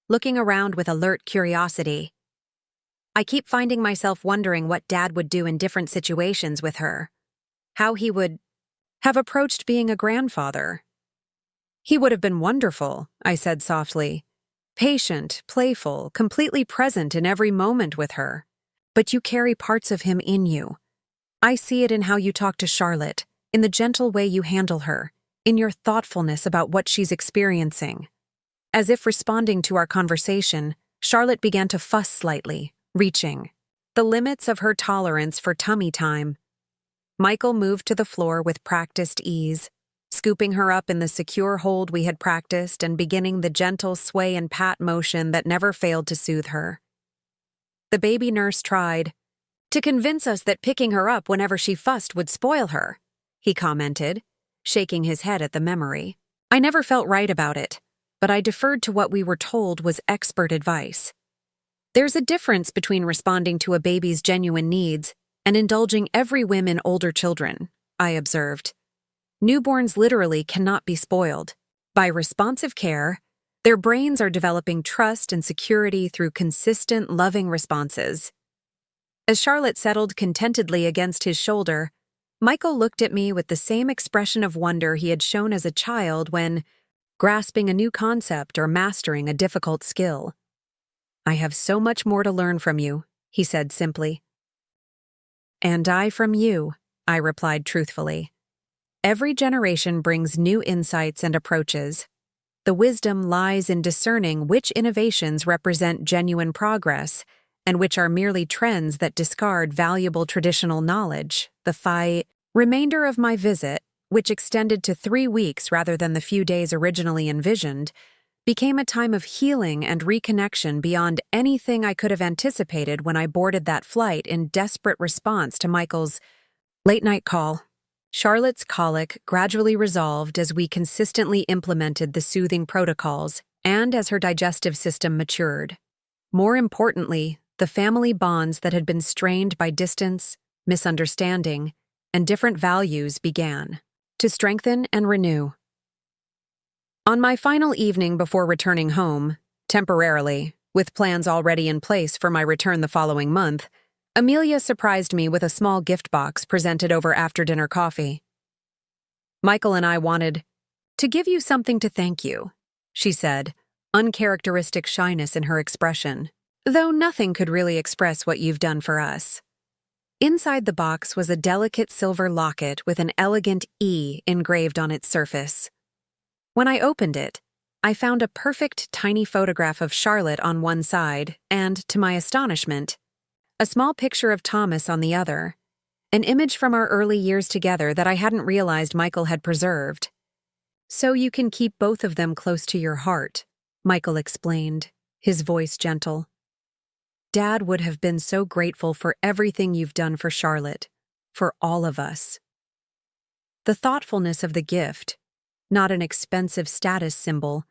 looking around with alert curiosity. "I keep finding myself wondering what Dad would do in different situations with her. How he would have approached being a grandfather." He would have been wonderful, I said softly. Patient, playful, completely present in every moment with her. But you carry parts of him in you. I see it in how you talk to Charlotte, in the gentle way you handle her, in your thoughtfulness about what she's experiencing. As if responding to our conversation, Charlotte began to fuss slightly, reaching the limits of her tolerance for tummy time. Michael moved to the floor with practiced ease, scooping her up in the secure hold we had practiced and beginning the gentle sway and pat motion that never failed to soothe her. The baby nurse tried to convince us that picking her up whenever she fussed would spoil her, he commented, shaking his head at the memory. I never felt right about it, but I deferred to what we were told was expert advice. There's a difference between responding to a baby's genuine needs and indulging every whim in older children, I observed. Newborns literally cannot be spoiled. By responsive care, their brains are developing trust and security through consistent, loving responses. As Charlotte settled contentedly against his shoulder, Michael looked at me with the same expression of wonder he had shown as a child when grasping a new concept or mastering a difficult skill. I have so much more to learn from you, he said simply. And I from you, I replied truthfully. Every generation brings new insights and approaches. The wisdom lies in discerning which innovations represent genuine progress and which are merely trends that discard valuable traditional knowledge. The remainder of my visit, which extended to 3 weeks rather than the few days originally envisioned, became a time of healing and reconnection beyond anything I could have anticipated when I boarded that flight in desperate response to Michael's late-night call. Charlotte's colic gradually resolved as we consistently implemented the soothing protocols and as her digestive system matured. More importantly, the family bonds that had been strained by distance, misunderstanding, and different values began to strengthen and renew. On my final evening before returning home, temporarily, with plans already in place for my return the following month, Amelia surprised me with a small gift box presented over after-dinner coffee. Michael and I wanted to give you something to thank you, she said, uncharacteristic shyness in her expression, though nothing could really express what you've done for us. Inside the box was a delicate silver locket with an elegant E engraved on its surface. When I opened it, I found a perfect tiny photograph of Charlotte on one side and, to my astonishment, a small picture of Thomas on the other, an image from our early years together that I hadn't realized Michael had preserved. So you can keep both of them close to your heart, Michael explained, his voice gentle. Dad would have been so grateful for everything you've done for Charlotte, for all of us. The thoughtfulness of the gift, not an expensive status symbol,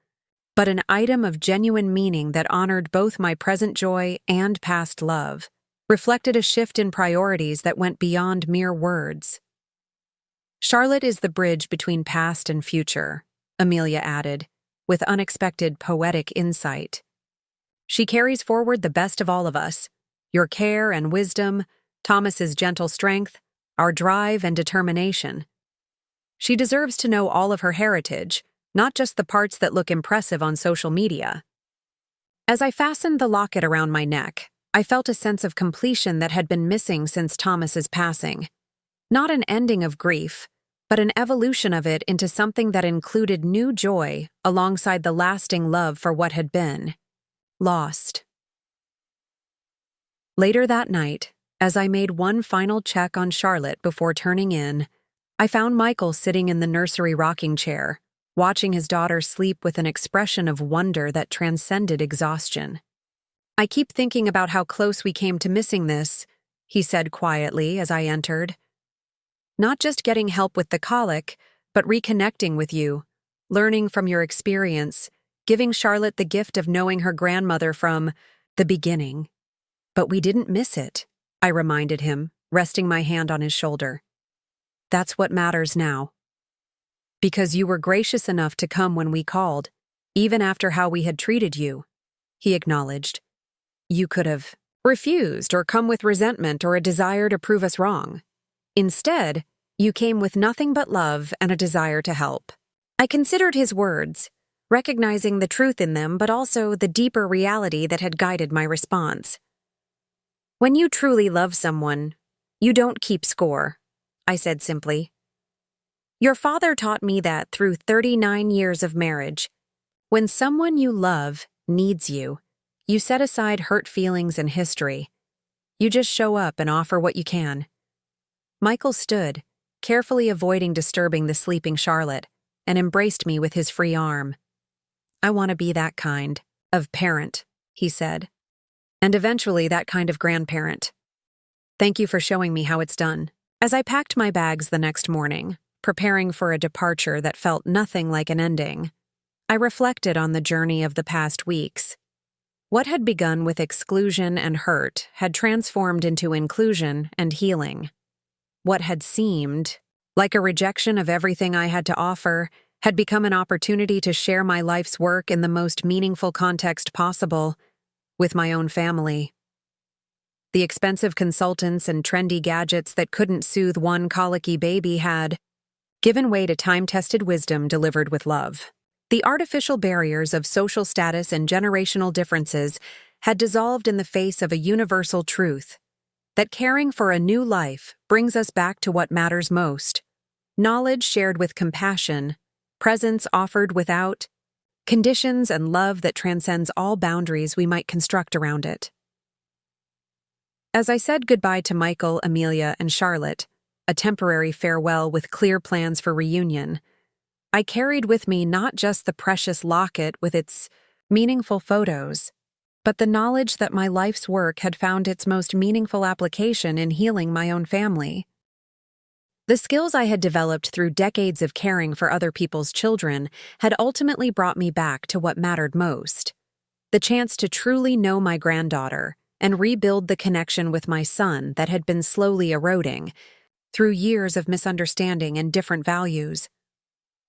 but an item of genuine meaning that honored both my present joy and past love, reflected a shift in priorities that went beyond mere words. Charlotte is the bridge between past and future, Amelia added, with unexpected poetic insight. She carries forward the best of all of us, your care and wisdom, Thomas's gentle strength, our drive and determination. She deserves to know all of her heritage, not just the parts that look impressive on social media. As I fastened the locket around my neck, I felt a sense of completion that had been missing since Thomas's passing. Not an ending of grief, but an evolution of it into something that included new joy alongside the lasting love for what had been lost. Later that night, as I made one final check on Charlotte before turning in, I found Michael sitting in the nursery rocking chair, watching his daughter sleep with an expression of wonder that transcended exhaustion. I keep thinking about how close we came to missing this, he said quietly as I entered. Not just getting help with the colic, but reconnecting with you, learning from your experience, giving Charlotte the gift of knowing her grandmother from the beginning. But we didn't miss it, I reminded him, resting my hand on his shoulder. That's what matters now. Because you were gracious enough to come when we called, even after how we had treated you, he acknowledged. You could have refused or come with resentment or a desire to prove us wrong. Instead, you came with nothing but love and a desire to help. I considered his words, recognizing the truth in them but also the deeper reality that had guided my response. When you truly love someone, you don't keep score, I said simply. Your father taught me that through 39 years of marriage. When someone you love needs you, you set aside hurt feelings and history. You just show up and offer what you can. Michael stood, carefully avoiding disturbing the sleeping Charlotte, and embraced me with his free arm. I want to be that kind of parent, he said, and eventually that kind of grandparent. Thank you for showing me how it's done. As I packed my bags the next morning, preparing for a departure that felt nothing like an ending, I reflected on the journey of the past weeks. What had begun with exclusion and hurt had transformed into inclusion and healing. What had seemed like a rejection of everything I had to offer had become an opportunity to share my life's work in the most meaningful context possible, with my own family. The expensive consultants and trendy gadgets that couldn't soothe one colicky baby had given way to time-tested wisdom delivered with love. The artificial barriers of social status and generational differences had dissolved in the face of a universal truth, that caring for a new life brings us back to what matters most: knowledge shared with compassion, presence offered without conditions, and love that transcends all boundaries we might construct around it. As I said goodbye to Michael, Amelia, and Charlotte, a temporary farewell with clear plans for reunion, I carried with me not just the precious locket with its meaningful photos, but the knowledge that my life's work had found its most meaningful application in healing my own family. The skills I had developed through decades of caring for other people's children had ultimately brought me back to what mattered most: the chance to truly know my granddaughter and rebuild the connection with my son that had been slowly eroding through years of misunderstanding and different values.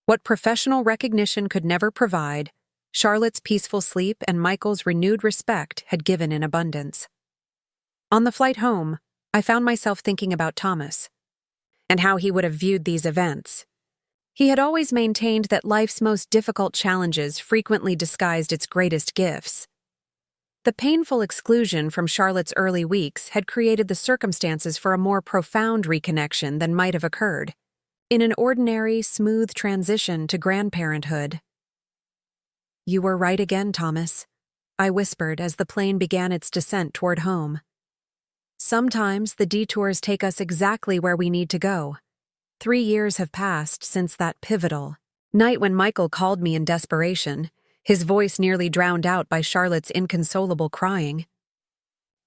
What professional recognition could never provide, Charlotte's peaceful sleep and Michael's renewed respect had given in abundance. On the flight home, I found myself thinking about Thomas and how he would have viewed these events. He had always maintained that life's most difficult challenges frequently disguised its greatest gifts. The painful exclusion from Charlotte's early weeks had created the circumstances for a more profound reconnection than might have occurred in an ordinary, smooth transition to grandparenthood. You were right again, Thomas, I whispered as the plane began its descent toward home. Sometimes the detours take us exactly where we need to go. 3 years have passed since that pivotal night when Michael called me in desperation, his voice nearly drowned out by Charlotte's inconsolable crying.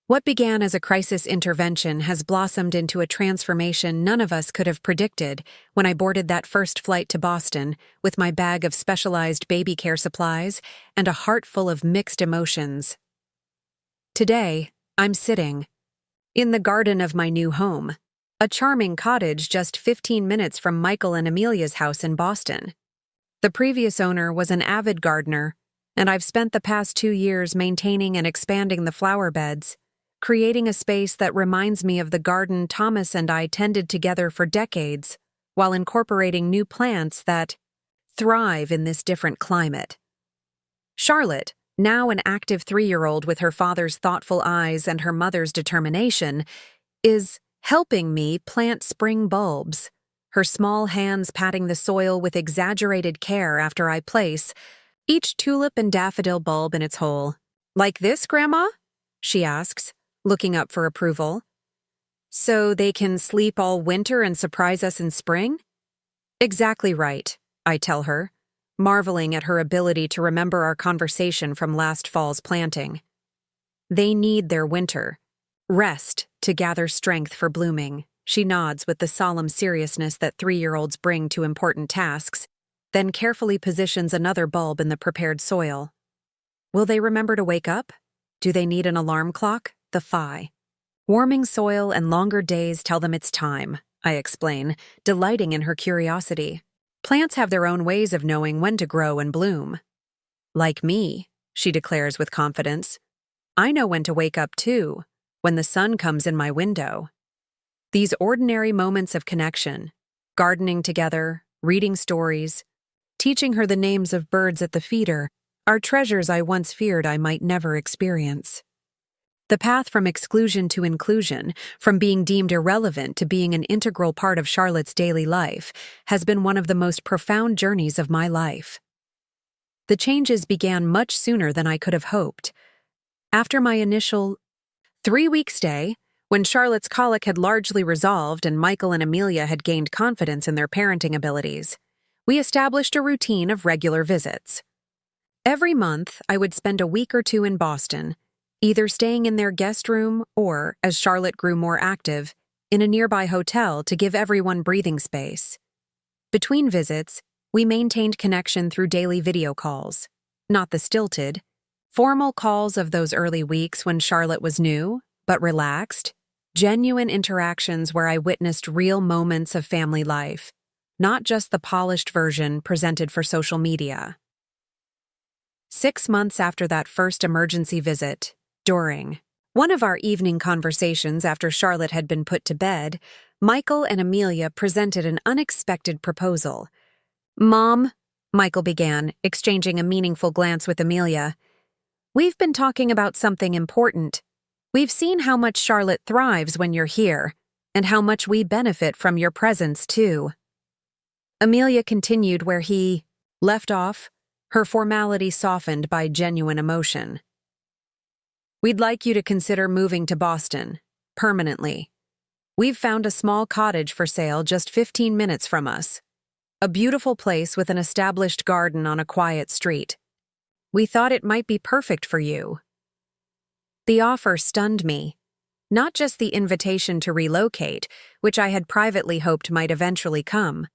What began as a crisis intervention has blossomed into a transformation none of us could have predicted when I boarded that first flight to Boston with my bag of specialized baby care supplies and a heart full of mixed emotions. Today, I'm sitting in the garden of my new home, a charming cottage just 15 minutes from Michael and Amelia's house in Boston. The previous owner was an avid gardener, and I've spent the past 2 years maintaining and expanding the flower beds, creating a space that reminds me of the garden Thomas and I tended together for decades, while incorporating new plants that thrive in this different climate. Charlotte, now an active 3-year-old with her father's thoughtful eyes and her mother's determination, is helping me plant spring bulbs, her small hands patting the soil with exaggerated care after I place each tulip and daffodil bulb in its hole. Like this, Grandma? She asks, looking up for approval. So they can sleep all winter and surprise us in spring? Exactly right, I tell her, marveling at her ability to remember our conversation from last fall's planting. They need their winter rest to gather strength for blooming. She nods with the solemn seriousness that 3-year-olds bring to important tasks, then carefully positions another bulb in the prepared soil. Will they remember to wake up? Do they need an alarm clock? The phi. Warming soil and longer days tell them it's time, I explain, delighting in her curiosity. Plants have their own ways of knowing when to grow and bloom. Like me, she declares with confidence. I know when to wake up too, when the sun comes in my window. These ordinary moments of connection, gardening together, reading stories, teaching her the names of birds at the feeder, are treasures I once feared I might never experience. The path from exclusion to inclusion, from being deemed irrelevant to being an integral part of Charlotte's daily life, has been one of the most profound journeys of my life. The changes began much sooner than I could have hoped. After my initial 3-week stay, when Charlotte's colic had largely resolved and Michael and Amelia had gained confidence in their parenting abilities, we established a routine of regular visits. Every month, I would spend a week or two in Boston, either staying in their guest room or, as Charlotte grew more active, in a nearby hotel to give everyone breathing space. Between visits, we maintained connection through daily video calls, not the stilted, formal calls of those early weeks when Charlotte was new, but relaxed, genuine interactions where I witnessed real moments of family life, not just the polished version presented for social media. 6 months after that first emergency visit, during one of our evening conversations after Charlotte had been put to bed, Michael and Amelia presented an unexpected proposal. "Mom," Michael began, exchanging a meaningful glance with Amelia, "we've been talking about something important. We've seen how much Charlotte thrives when you're here, and how much we benefit from your presence, too." Amelia continued where he left off, her formality softened by genuine emotion. "We'd like you to consider moving to Boston, permanently. We've found a small cottage for sale just 15 minutes from us. A beautiful place with an established garden on a quiet street. We thought it might be perfect for you." The offer stunned me. Not just the invitation to relocate, which I had privately hoped might eventually come,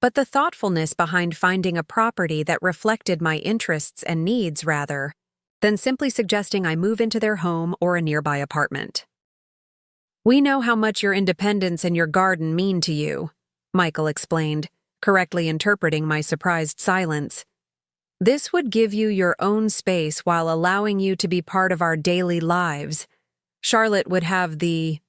but the thoughtfulness behind finding a property that reflected my interests and needs rather than simply suggesting I move into their home or a nearby apartment. "We know how much your independence and your garden mean to you," Michael explained, correctly interpreting my surprised silence. "This would give you your own space while allowing you to be part of our daily lives. Charlotte would have the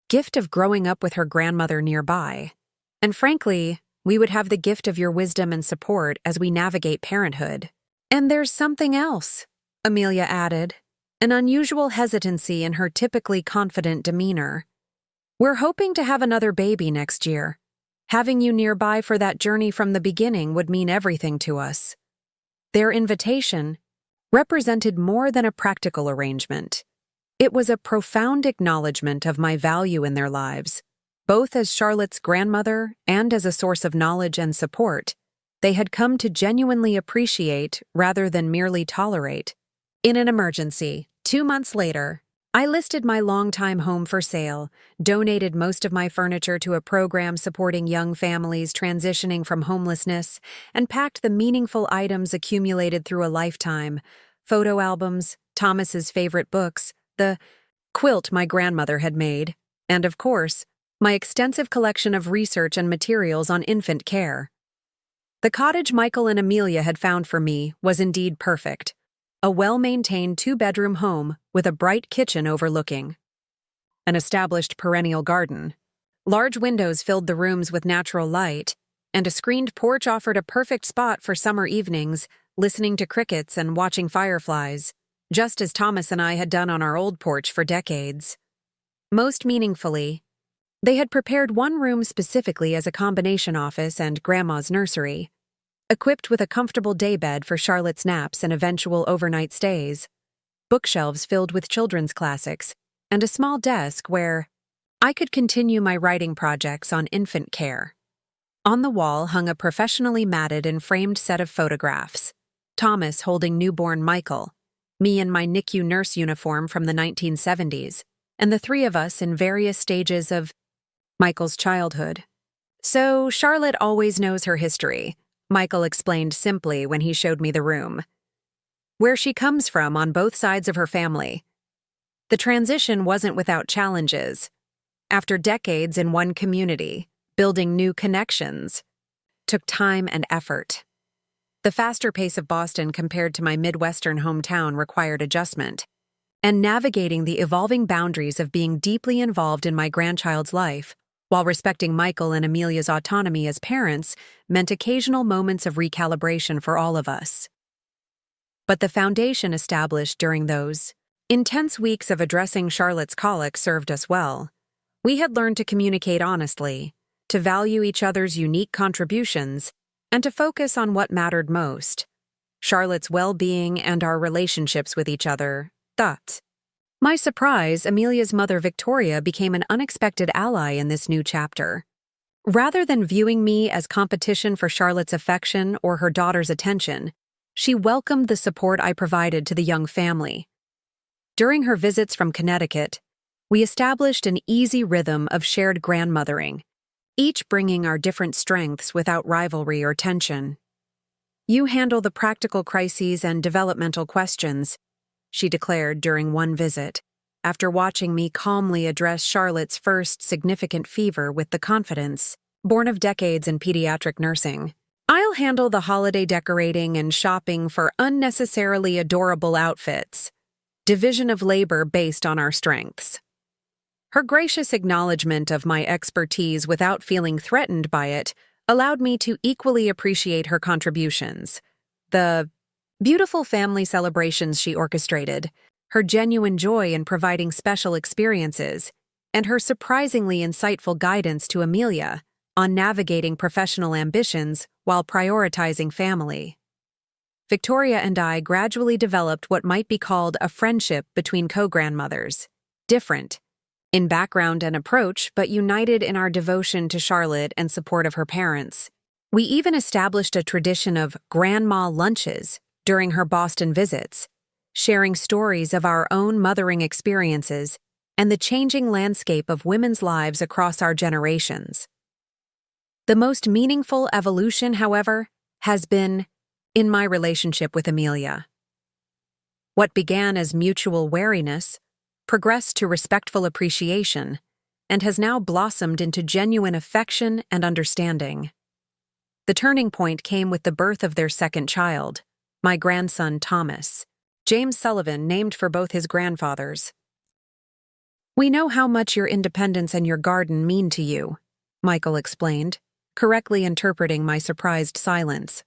gift of growing up with her grandmother nearby. And frankly, we would have the gift of your wisdom and support as we navigate parenthood. And there's something else," Amelia added, an unusual hesitancy in her typically confident demeanor. "We're hoping to have another baby next year. Having you nearby for that journey from the beginning would mean everything to us." Their invitation represented more than a practical arrangement. It was a profound acknowledgement of my value in their lives, both as Charlotte's grandmother and as a source of knowledge and support. They had come to genuinely appreciate rather than merely tolerate. In an emergency, 2 months later, I listed my longtime home for sale, donated most of my furniture to a program supporting young families transitioning from homelessness, and packed the meaningful items accumulated through a lifetime: photo albums, Thomas's favorite books, the quilt my grandmother had made, and, of course, my extensive collection of research and materials on infant care. The cottage Michael and Amelia had found for me was indeed perfect. A well-maintained 2-bedroom home with a bright kitchen overlooking an established perennial garden. Large windows filled the rooms with natural light, and a screened porch offered a perfect spot for summer evenings, listening to crickets and watching fireflies, just as Thomas and I had done on our old porch for decades. Most meaningfully, they had prepared one room specifically as a combination office and Grandma's nursery, equipped with a comfortable daybed for Charlotte's naps and eventual overnight stays, bookshelves filled with children's classics, and a small desk where I could continue my writing projects on infant care. On the wall hung a professionally matted and framed set of photographs: Thomas holding newborn Michael, me in my NICU nurse uniform from the 1970s, and the 3 of us in various stages of Michael's childhood. "So Charlotte always knows her history," Michael explained simply when he showed me the room. "Where she comes from on both sides of her family." The transition wasn't without challenges. After decades in one community, building new connections took time and effort. The faster pace of Boston compared to my Midwestern hometown required adjustment, and navigating the evolving boundaries of being deeply involved in my grandchild's life while respecting Michael and Amelia's autonomy as parents meant occasional moments of recalibration for all of us. But the foundation established during those intense weeks of addressing Charlotte's colic served us well. We had learned to communicate honestly, to value each other's unique contributions, and to focus on what mattered most: Charlotte's well-being and our relationships with each other. My surprise, Amelia's mother Victoria became an unexpected ally in this new chapter. Rather than viewing me as competition for Charlotte's affection or her daughter's attention, she welcomed the support I provided to the young family. During her visits from Connecticut, we established an easy rhythm of shared grandmothering, each bringing our different strengths without rivalry or tension. "You handle the practical crises and developmental questions," she declared during one visit, after watching me calmly address Charlotte's first significant fever with the confidence born of decades in pediatric nursing. "I'll handle the holiday decorating and shopping for unnecessarily adorable outfits. Division of labor based on our strengths." Her gracious acknowledgement of my expertise without feeling threatened by it allowed me to equally appreciate her contributions. The beautiful family celebrations she orchestrated, her genuine joy in providing special experiences, and her surprisingly insightful guidance to Amelia on navigating professional ambitions while prioritizing family. Victoria and I gradually developed what might be called a friendship between co-grandmothers, different in background and approach, but united in our devotion to Charlotte and support of her parents. We even established a tradition of grandma lunches during her Boston visits, sharing stories of our own mothering experiences and the changing landscape of women's lives across our generations. The most meaningful evolution, however, has been in my relationship with Amelia. What began as mutual wariness progressed to respectful appreciation and has now blossomed into genuine affection and understanding. The turning point came with the birth of their second child, my grandson Thomas, James Sullivan, named for both his grandfathers. "We know how much your independence and your garden mean to you," Michael explained, correctly interpreting my surprised silence.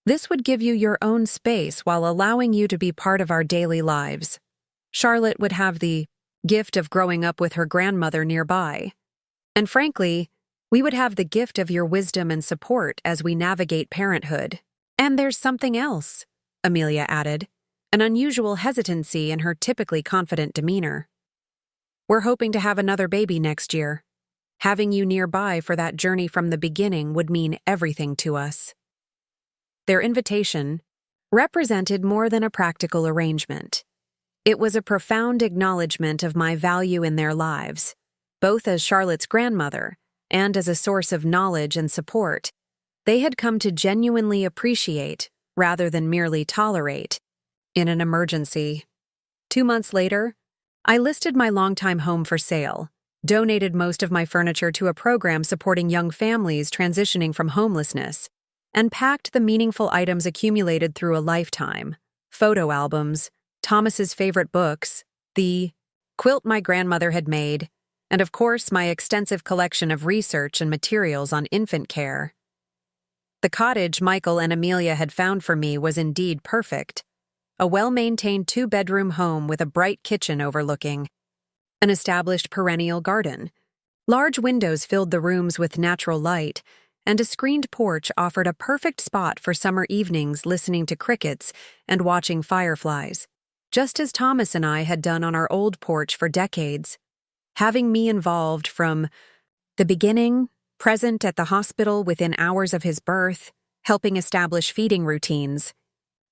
"This would give you your own space while allowing you to be part of our daily lives. Charlotte would have the gift of growing up with her grandmother nearby. And frankly, we would have the gift of your wisdom and support as we navigate parenthood." "And there's something else," Amelia added, an unusual hesitancy in her typically confident demeanor. "We're hoping to have another baby next year. Having you nearby for that journey from the beginning would mean everything to us." Their invitation represented more than a practical arrangement. It was a profound acknowledgement of my value in their lives, both as Charlotte's grandmother and as a source of knowledge and support they had come to genuinely appreciate rather than merely tolerate in an emergency. 2 months later, I listed my longtime home for sale, donated most of my furniture to a program supporting young families transitioning from homelessness, and packed the meaningful items accumulated through a lifetime: photo albums, Thomas's favorite books, the quilt my grandmother had made, and of course my extensive collection of research and materials on infant care. The cottage Michael and Amelia had found for me was indeed perfect: a well-maintained 2-bedroom home with a bright kitchen overlooking an established perennial garden. Large windows filled the rooms with natural light, and a screened porch offered a perfect spot for summer evenings listening to crickets and watching fireflies, just as Thomas and I had done on our old porch for decades. Having me involved from the beginning, present at the hospital within hours of his birth, helping establish feeding routines,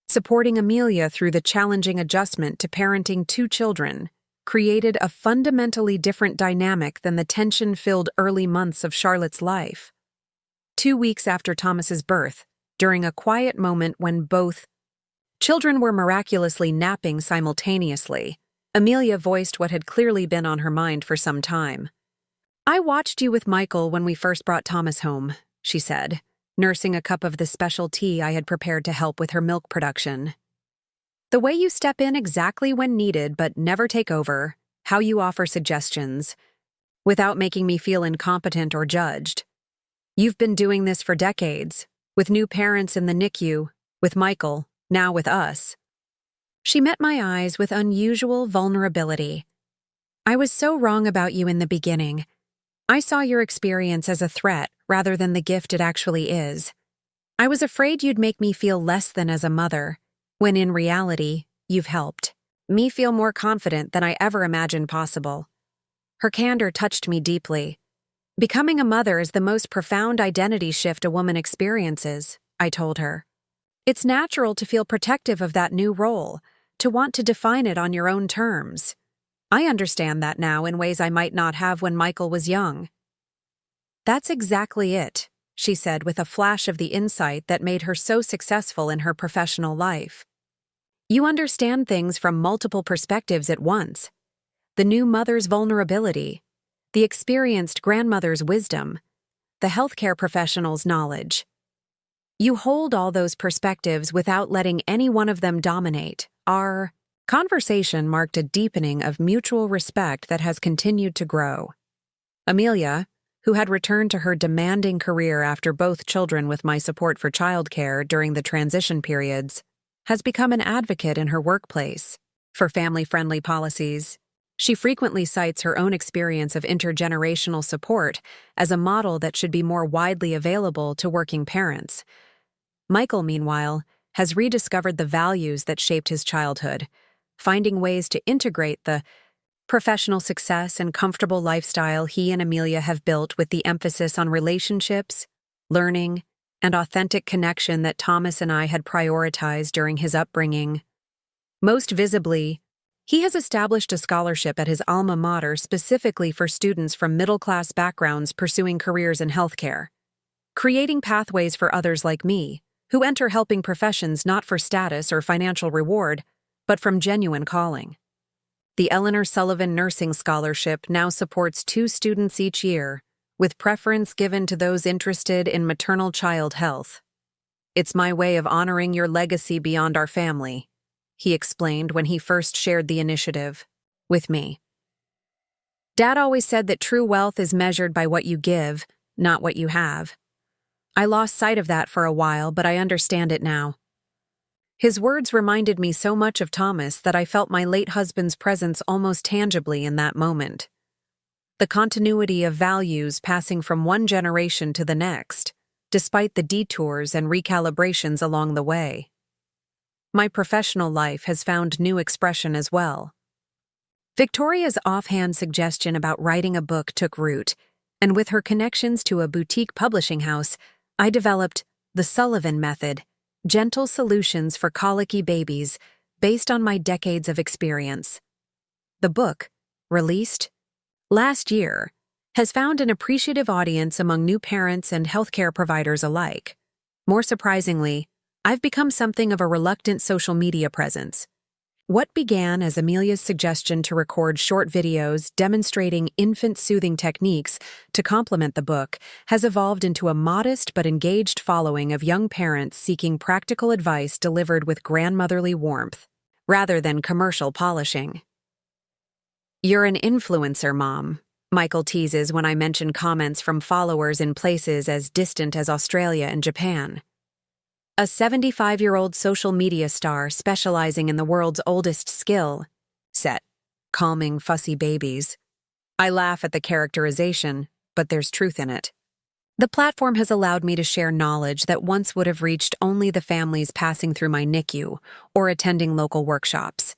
supporting Amelia through the challenging adjustment to parenting 2 children, created a fundamentally different dynamic than the tension-filled early months of Charlotte's life. 2 weeks after Thomas's birth, during a quiet moment when both children were miraculously napping simultaneously, Amelia voiced what had clearly been on her mind for some time. "I watched you with Michael when we first brought Thomas home," she said, nursing a cup of the special tea I had prepared to help with her milk production. "The way you step in exactly when needed but never take over, how you offer suggestions. without making me feel incompetent or judged. You've been doing this for decades, with new parents in the NICU, with Michael, now with us. She met my eyes with unusual vulnerability. I was so wrong about you in the beginning. I saw your experience as a threat rather than the gift it actually is. I was afraid you'd make me feel less than as a mother, when in reality, you've helped me feel more confident than I ever imagined possible. Her candor touched me deeply. Becoming a mother is the most profound identity shift a woman experiences, I told her. It's natural to feel protective of that new role, to want to define it on your own terms. I understand that now in ways I might not have when Michael was young. That's exactly it, she said with a flash of the insight that made her so successful in her professional life. You understand things from multiple perspectives at once. The new mother's vulnerability, the experienced grandmother's wisdom, the healthcare professional's knowledge. You hold all those perspectives without letting any one of them dominate. Our conversation marked a deepening of mutual respect that has continued to grow. Amelia, who had returned to her demanding career after both children with my support for childcare during the transition periods, has become an advocate in her workplace for family-friendly policies. She frequently cites her own experience of intergenerational support as a model that should be more widely available to working parents. Michael, meanwhile, has rediscovered the values that shaped his childhood, finding ways to integrate the professional success and comfortable lifestyle he and Amelia have built with the emphasis on relationships, learning, and authentic connection that Thomas and I had prioritized during his upbringing. Most visibly, he has established a scholarship at his alma mater specifically for students from middle-class backgrounds pursuing careers in healthcare, creating pathways for others like me, who enter helping professions not for status or financial reward, but from genuine calling. The Eleanor Sullivan Nursing Scholarship now supports 2 students each year, with preference given to those interested in maternal-child health. It's my way of honoring your legacy beyond our family, he explained when he first shared the initiative with me. Dad always said that true wealth is measured by what you give, not what you have. I lost sight of that for a while, but I understand it now. His words reminded me so much of Thomas that I felt my late husband's presence almost tangibly in that moment. The continuity of values passing from one generation to the next, despite the detours and recalibrations along the way. My professional life has found new expression as well. Victoria's offhand suggestion about writing a book took root, and with her connections to a boutique publishing house, I developed the Sullivan Method, gentle solutions for colicky babies based on my decades of experience. The book, released last year, has found an appreciative audience among new parents and healthcare providers alike. More surprisingly, I've become something of a reluctant social media presence. What began as Amelia's suggestion to record short videos demonstrating infant-soothing techniques to complement the book has evolved into a modest but engaged following of young parents seeking practical advice delivered with grandmotherly warmth, rather than commercial polishing. You're an influencer, Mom, Michael teases when I mention comments from followers in places as distant as Australia and Japan. A 75-year-old social media star specializing in the world's oldest skill set, calming fussy babies. I laugh at the characterization, but there's truth in it. The platform has allowed me to share knowledge that once would have reached only the families passing through my NICU or attending local workshops.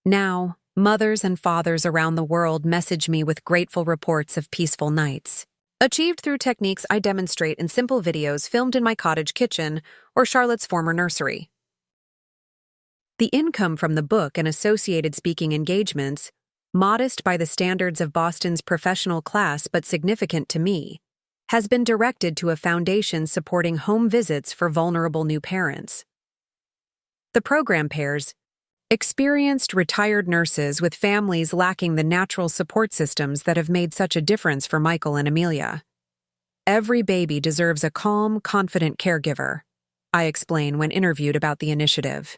Now, mothers and fathers around the world message me with grateful reports of peaceful nights, achieved through techniques I demonstrate in simple videos filmed in my cottage kitchen or Charlotte's former nursery. The income from the book and associated speaking engagements, modest by the standards of Boston's professional class but significant to me, has been directed to a foundation supporting home visits for vulnerable new parents. The program pairs experienced retired nurses with families lacking the natural support systems that have made such a difference for Michael and Amelia. Every baby deserves a calm, confident caregiver, I explain when interviewed about the initiative.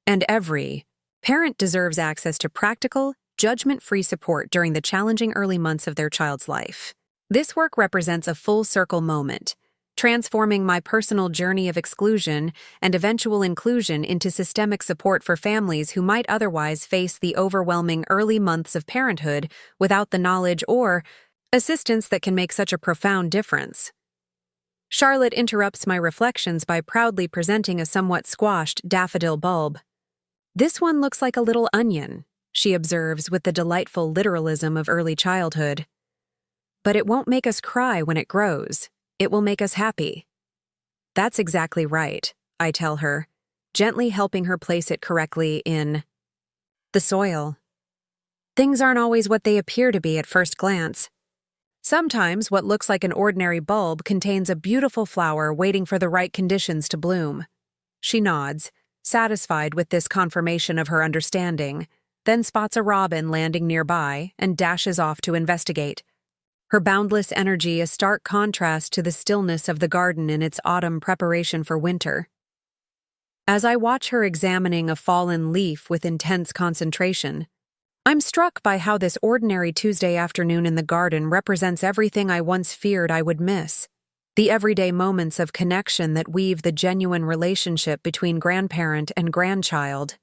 And every parent deserves access to practical, judgment-free support during the challenging early months of their child's life. This work represents a full-circle moment, transforming my personal journey of exclusion and eventual inclusion into systemic support for families who might otherwise face the overwhelming early months of parenthood without the knowledge or assistance that can make such a profound difference. Charlotte interrupts my reflections by proudly presenting a somewhat squashed daffodil bulb. "This one looks like a little onion," she observes with the delightful literalism of early childhood. "But it won't make us cry when it grows. It will make us happy." "That's exactly right," I tell her, gently helping her place it correctly in the soil. Things aren't always what they appear to be at first glance. Sometimes what looks like an ordinary bulb contains a beautiful flower waiting for the right conditions to bloom. She nods, satisfied with this confirmation of her understanding, then spots a robin landing nearby and dashes off to investigate. Her boundless energy a stark contrast to the stillness of the garden in its autumn preparation for winter. As I watch her examining a fallen leaf with intense concentration, I'm struck by how this ordinary Tuesday afternoon in the garden represents everything I once feared I would miss. The everyday moments of connection that weave the genuine relationship between grandparent and grandchild.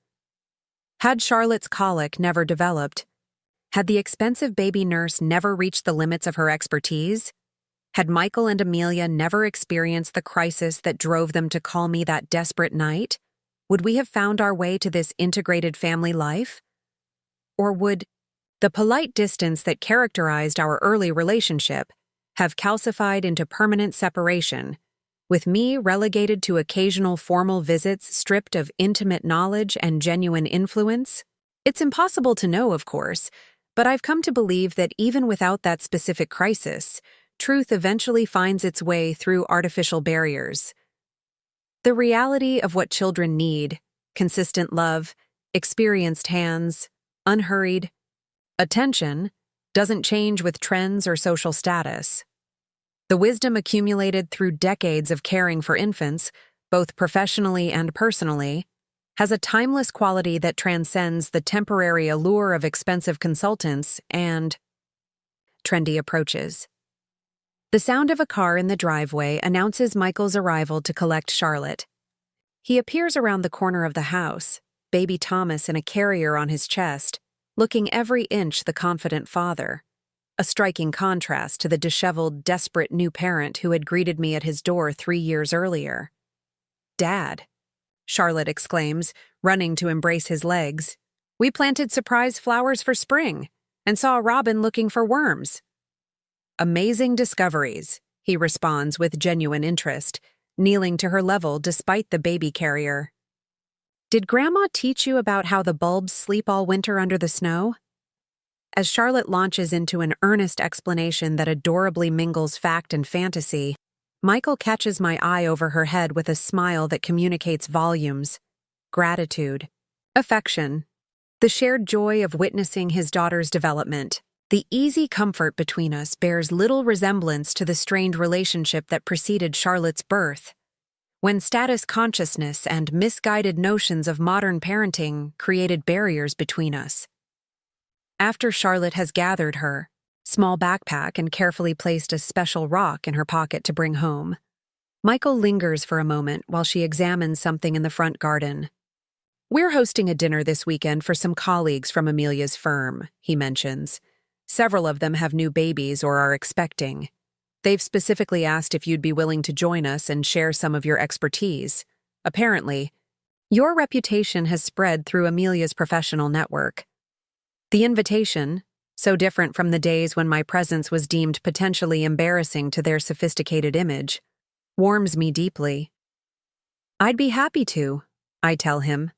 Had Charlotte's colic never developed? Had the expensive baby nurse never reached the limits of her expertise? Had Michael and Amelia never experienced the crisis that drove them to call me that desperate night? Would we have found our way to this integrated family life? Or would the polite distance that characterized our early relationship have calcified into permanent separation, with me relegated to occasional formal visits stripped of intimate knowledge and genuine influence? It's impossible to know, of course, but I've come to believe that even without that specific crisis, truth eventually finds its way through artificial barriers. The reality of what children need, consistent love, experienced hands, unhurried attention, doesn't change with trends or social status. The wisdom accumulated through decades of caring for infants, both professionally and personally, has a timeless quality that transcends the temporary allure of expensive consultants and trendy approaches. The sound of a car in the driveway announces Michael's arrival to collect Charlotte. He appears around the corner of the house, baby Thomas in a carrier on his chest, looking every inch the confident father, a striking contrast to the disheveled, desperate new parent who had greeted me at his door 3 years earlier. "Dad," Charlotte exclaims, running to embrace his legs. "We planted surprise flowers for spring and saw a robin looking for worms." "Amazing discoveries," he responds with genuine interest, kneeling to her level despite the baby carrier. "Did Grandma teach you about how the bulbs sleep all winter under the snow?" As Charlotte launches into an earnest explanation that adorably mingles fact and fantasy, Michael catches my eye over her head with a smile that communicates volumes: gratitude, affection, the shared joy of witnessing his daughter's development. The easy comfort between us bears little resemblance to the strained relationship that preceded Charlotte's birth, when status consciousness and misguided notions of modern parenting created barriers between us. After Charlotte has gathered her small backpack and carefully placed a special rock in her pocket to bring home, Michael lingers for a moment while she examines something in the front garden. "We're hosting a dinner this weekend for some colleagues from Amelia's firm," he mentions. "Several of them have new babies or are expecting. They've specifically asked if you'd be willing to join us and share some of your expertise. Apparently, your reputation has spread through Amelia's professional network." The invitation, so different from the days when my presence was deemed potentially embarrassing to their sophisticated image, warms me deeply. "I'd be happy to," I tell him.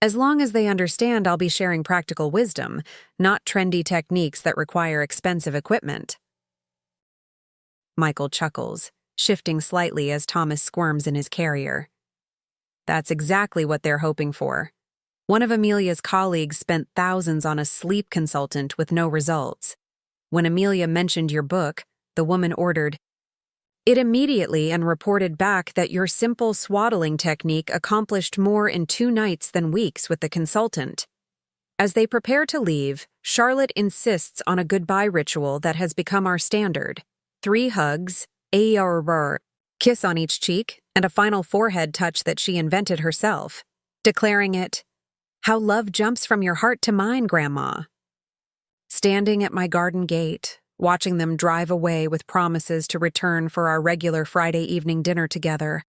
"As long as they understand I'll be sharing practical wisdom, not trendy techniques that require expensive equipment." Michael chuckles, shifting slightly as Thomas squirms in his carrier. "That's exactly what they're hoping for. One of Amelia's colleagues spent thousands on a sleep consultant with no results. When Amelia mentioned your book, the woman ordered it immediately and reported back that your simple swaddling technique accomplished more in 2 nights than weeks with the consultant." As they prepare to leave, Charlotte insists on a goodbye ritual that has become our standard. 3 hugs, a kiss on each cheek, and a final forehead touch that she invented herself, declaring it, "How love jumps from your heart to mine, Grandma." Standing at my garden gate, watching them drive away with promises to return for our regular Friday evening dinner together,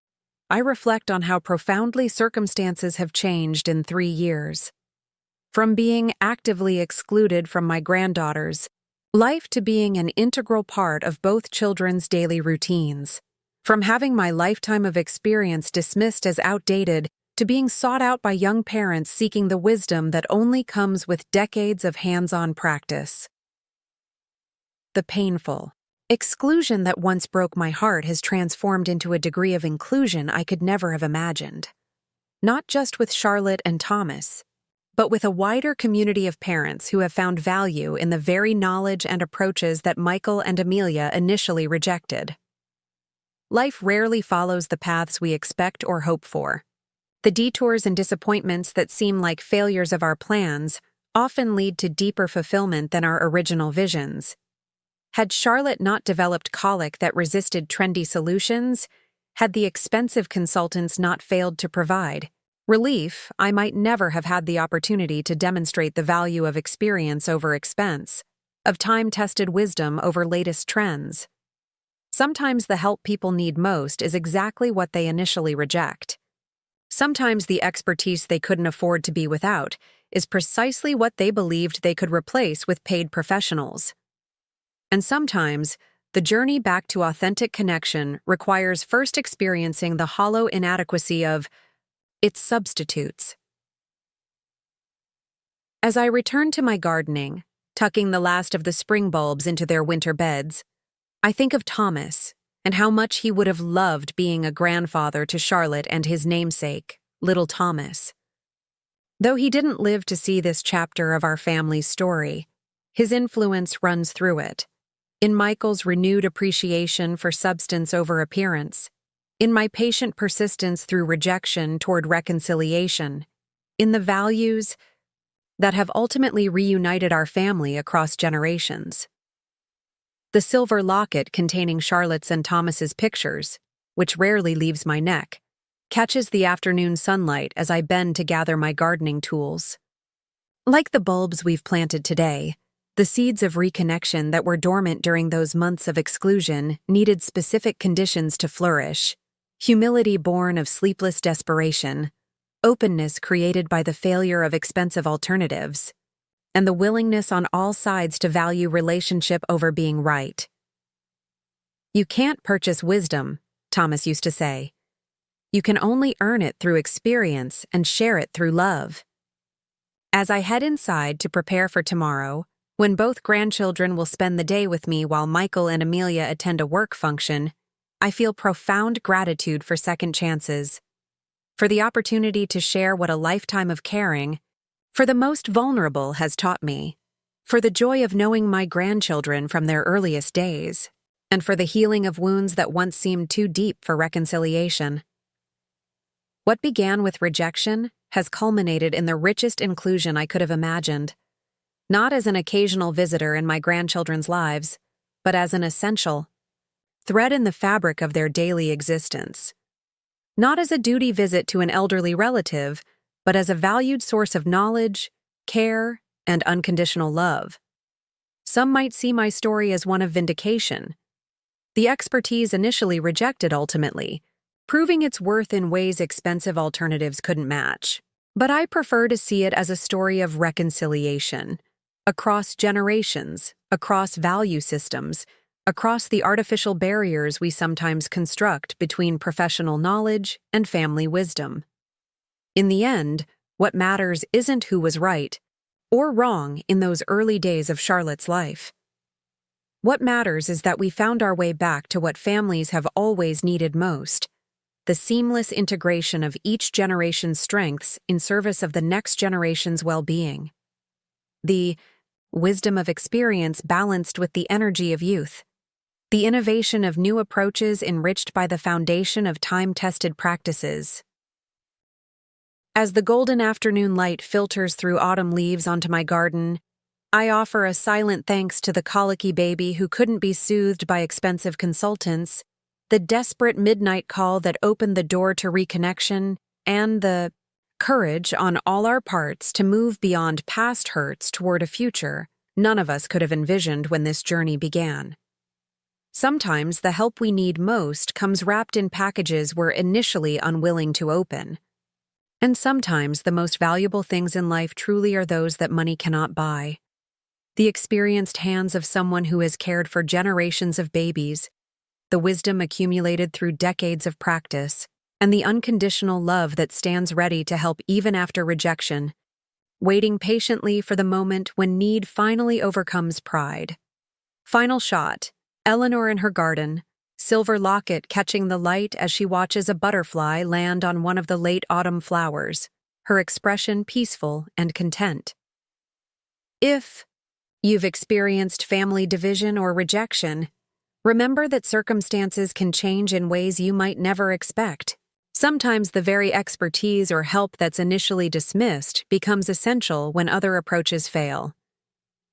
I reflect on how profoundly circumstances have changed in 3 years. From being actively excluded from my granddaughters, life to being an integral part of both children's daily routines. From having my lifetime of experience dismissed as outdated to being sought out by young parents seeking the wisdom that only comes with decades of hands-on practice. The painful exclusion that once broke my heart has transformed into a degree of inclusion I could never have imagined. Not just with Charlotte and Thomas, but with a wider community of parents who have found value in the very knowledge and approaches that Michael and Amelia initially rejected. Life rarely follows the paths we expect or hope for. The detours and disappointments that seem like failures of our plans often lead to deeper fulfillment than our original visions. Had Charlotte not developed colic that resisted trendy solutions, had the expensive consultants not failed to provide relief, I might never have had the opportunity to demonstrate the value of experience over expense, of time-tested wisdom over latest trends. Sometimes the help people need most is exactly what they initially reject. Sometimes the expertise they couldn't afford to be without is precisely what they believed they could replace with paid professionals. And sometimes, the journey back to authentic connection requires first experiencing the hollow inadequacy of its substitutes. As I return to my gardening, tucking the last of the spring bulbs into their winter beds, I think of Thomas and how much he would have loved being a grandfather to Charlotte and his namesake, little Thomas. Though he didn't live to see this chapter of our family's story, his influence runs through it. In Michael's renewed appreciation for substance over appearance, in my patient persistence through rejection toward reconciliation, in the values that have ultimately reunited our family across generations. The silver locket containing Charlotte's and Thomas's pictures, which rarely leaves my neck, catches the afternoon sunlight as I bend to gather my gardening tools. Like the bulbs we've planted today, the seeds of reconnection that were dormant during those months of exclusion needed specific conditions to flourish. Humility born of sleepless desperation, openness created by the failure of expensive alternatives, and the willingness on all sides to value relationship over being right. You can't purchase wisdom, Thomas used to say. You can only earn it through experience and share it through love. As I head inside to prepare for tomorrow, when both grandchildren will spend the day with me while Michael and Amelia attend a work function, I feel profound gratitude for second chances, for the opportunity to share what a lifetime of caring for the most vulnerable has taught me, for the joy of knowing my grandchildren from their earliest days, and for the healing of wounds that once seemed too deep for reconciliation. What began with rejection has culminated in the richest inclusion I could have imagined, not as an occasional visitor in my grandchildren's lives, but as an essential thread in the fabric of their daily existence. Not as a duty visit to an elderly relative, but as a valued source of knowledge, care, and unconditional love. Some might see my story as one of vindication. The expertise initially rejected ultimately, proving its worth in ways expensive alternatives couldn't match. But I prefer to see it as a story of reconciliation, across generations, across value systems, across the artificial barriers we sometimes construct between professional knowledge and family wisdom. In the end, what matters isn't who was right or wrong in those early days of Charlotte's life. What matters is that we found our way back to what families have always needed most: the seamless integration of each generation's strengths in service of the next generation's well-being. The wisdom of experience balanced with the energy of youth. The innovation of new approaches enriched by the foundation of time-tested practices. As the golden afternoon light filters through autumn leaves onto my garden, I offer a silent thanks to the colicky baby who couldn't be soothed by expensive consultants, the desperate midnight call that opened the door to reconnection, and the courage on all our parts to move beyond past hurts toward a future none of us could have envisioned when this journey began. Sometimes the help we need most comes wrapped in packages we're initially unwilling to open. And sometimes the most valuable things in life truly are those that money cannot buy. The experienced hands of someone who has cared for generations of babies, the wisdom accumulated through decades of practice, and the unconditional love that stands ready to help even after rejection, waiting patiently for the moment when need finally overcomes pride. Final shot, Eleanor in her garden, silver locket catching the light as she watches a butterfly land on one of the late autumn flowers, her expression peaceful and content. If you've experienced family division or rejection, remember that circumstances can change in ways you might never expect. Sometimes the very expertise or help that's initially dismissed becomes essential when other approaches fail.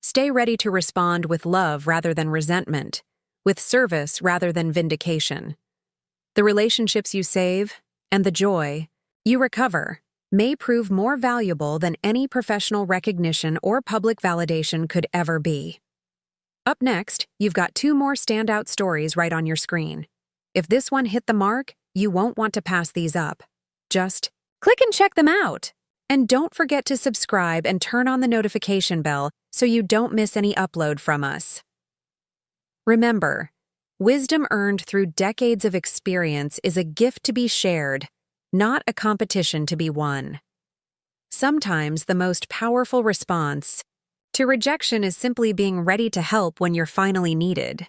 Stay ready to respond with love rather than resentment, with service rather than vindication. The relationships you save, and the joy you recover, may prove more valuable than any professional recognition or public validation could ever be. Up next, you've got 2 more standout stories right on your screen. If this one hit the mark, you won't want to pass these up. Just click and check them out. And don't forget to subscribe and turn on the notification bell so you don't miss any upload from us. Remember, wisdom earned through decades of experience is a gift to be shared, not a competition to be won. Sometimes the most powerful response to rejection is simply being ready to help when you're finally needed.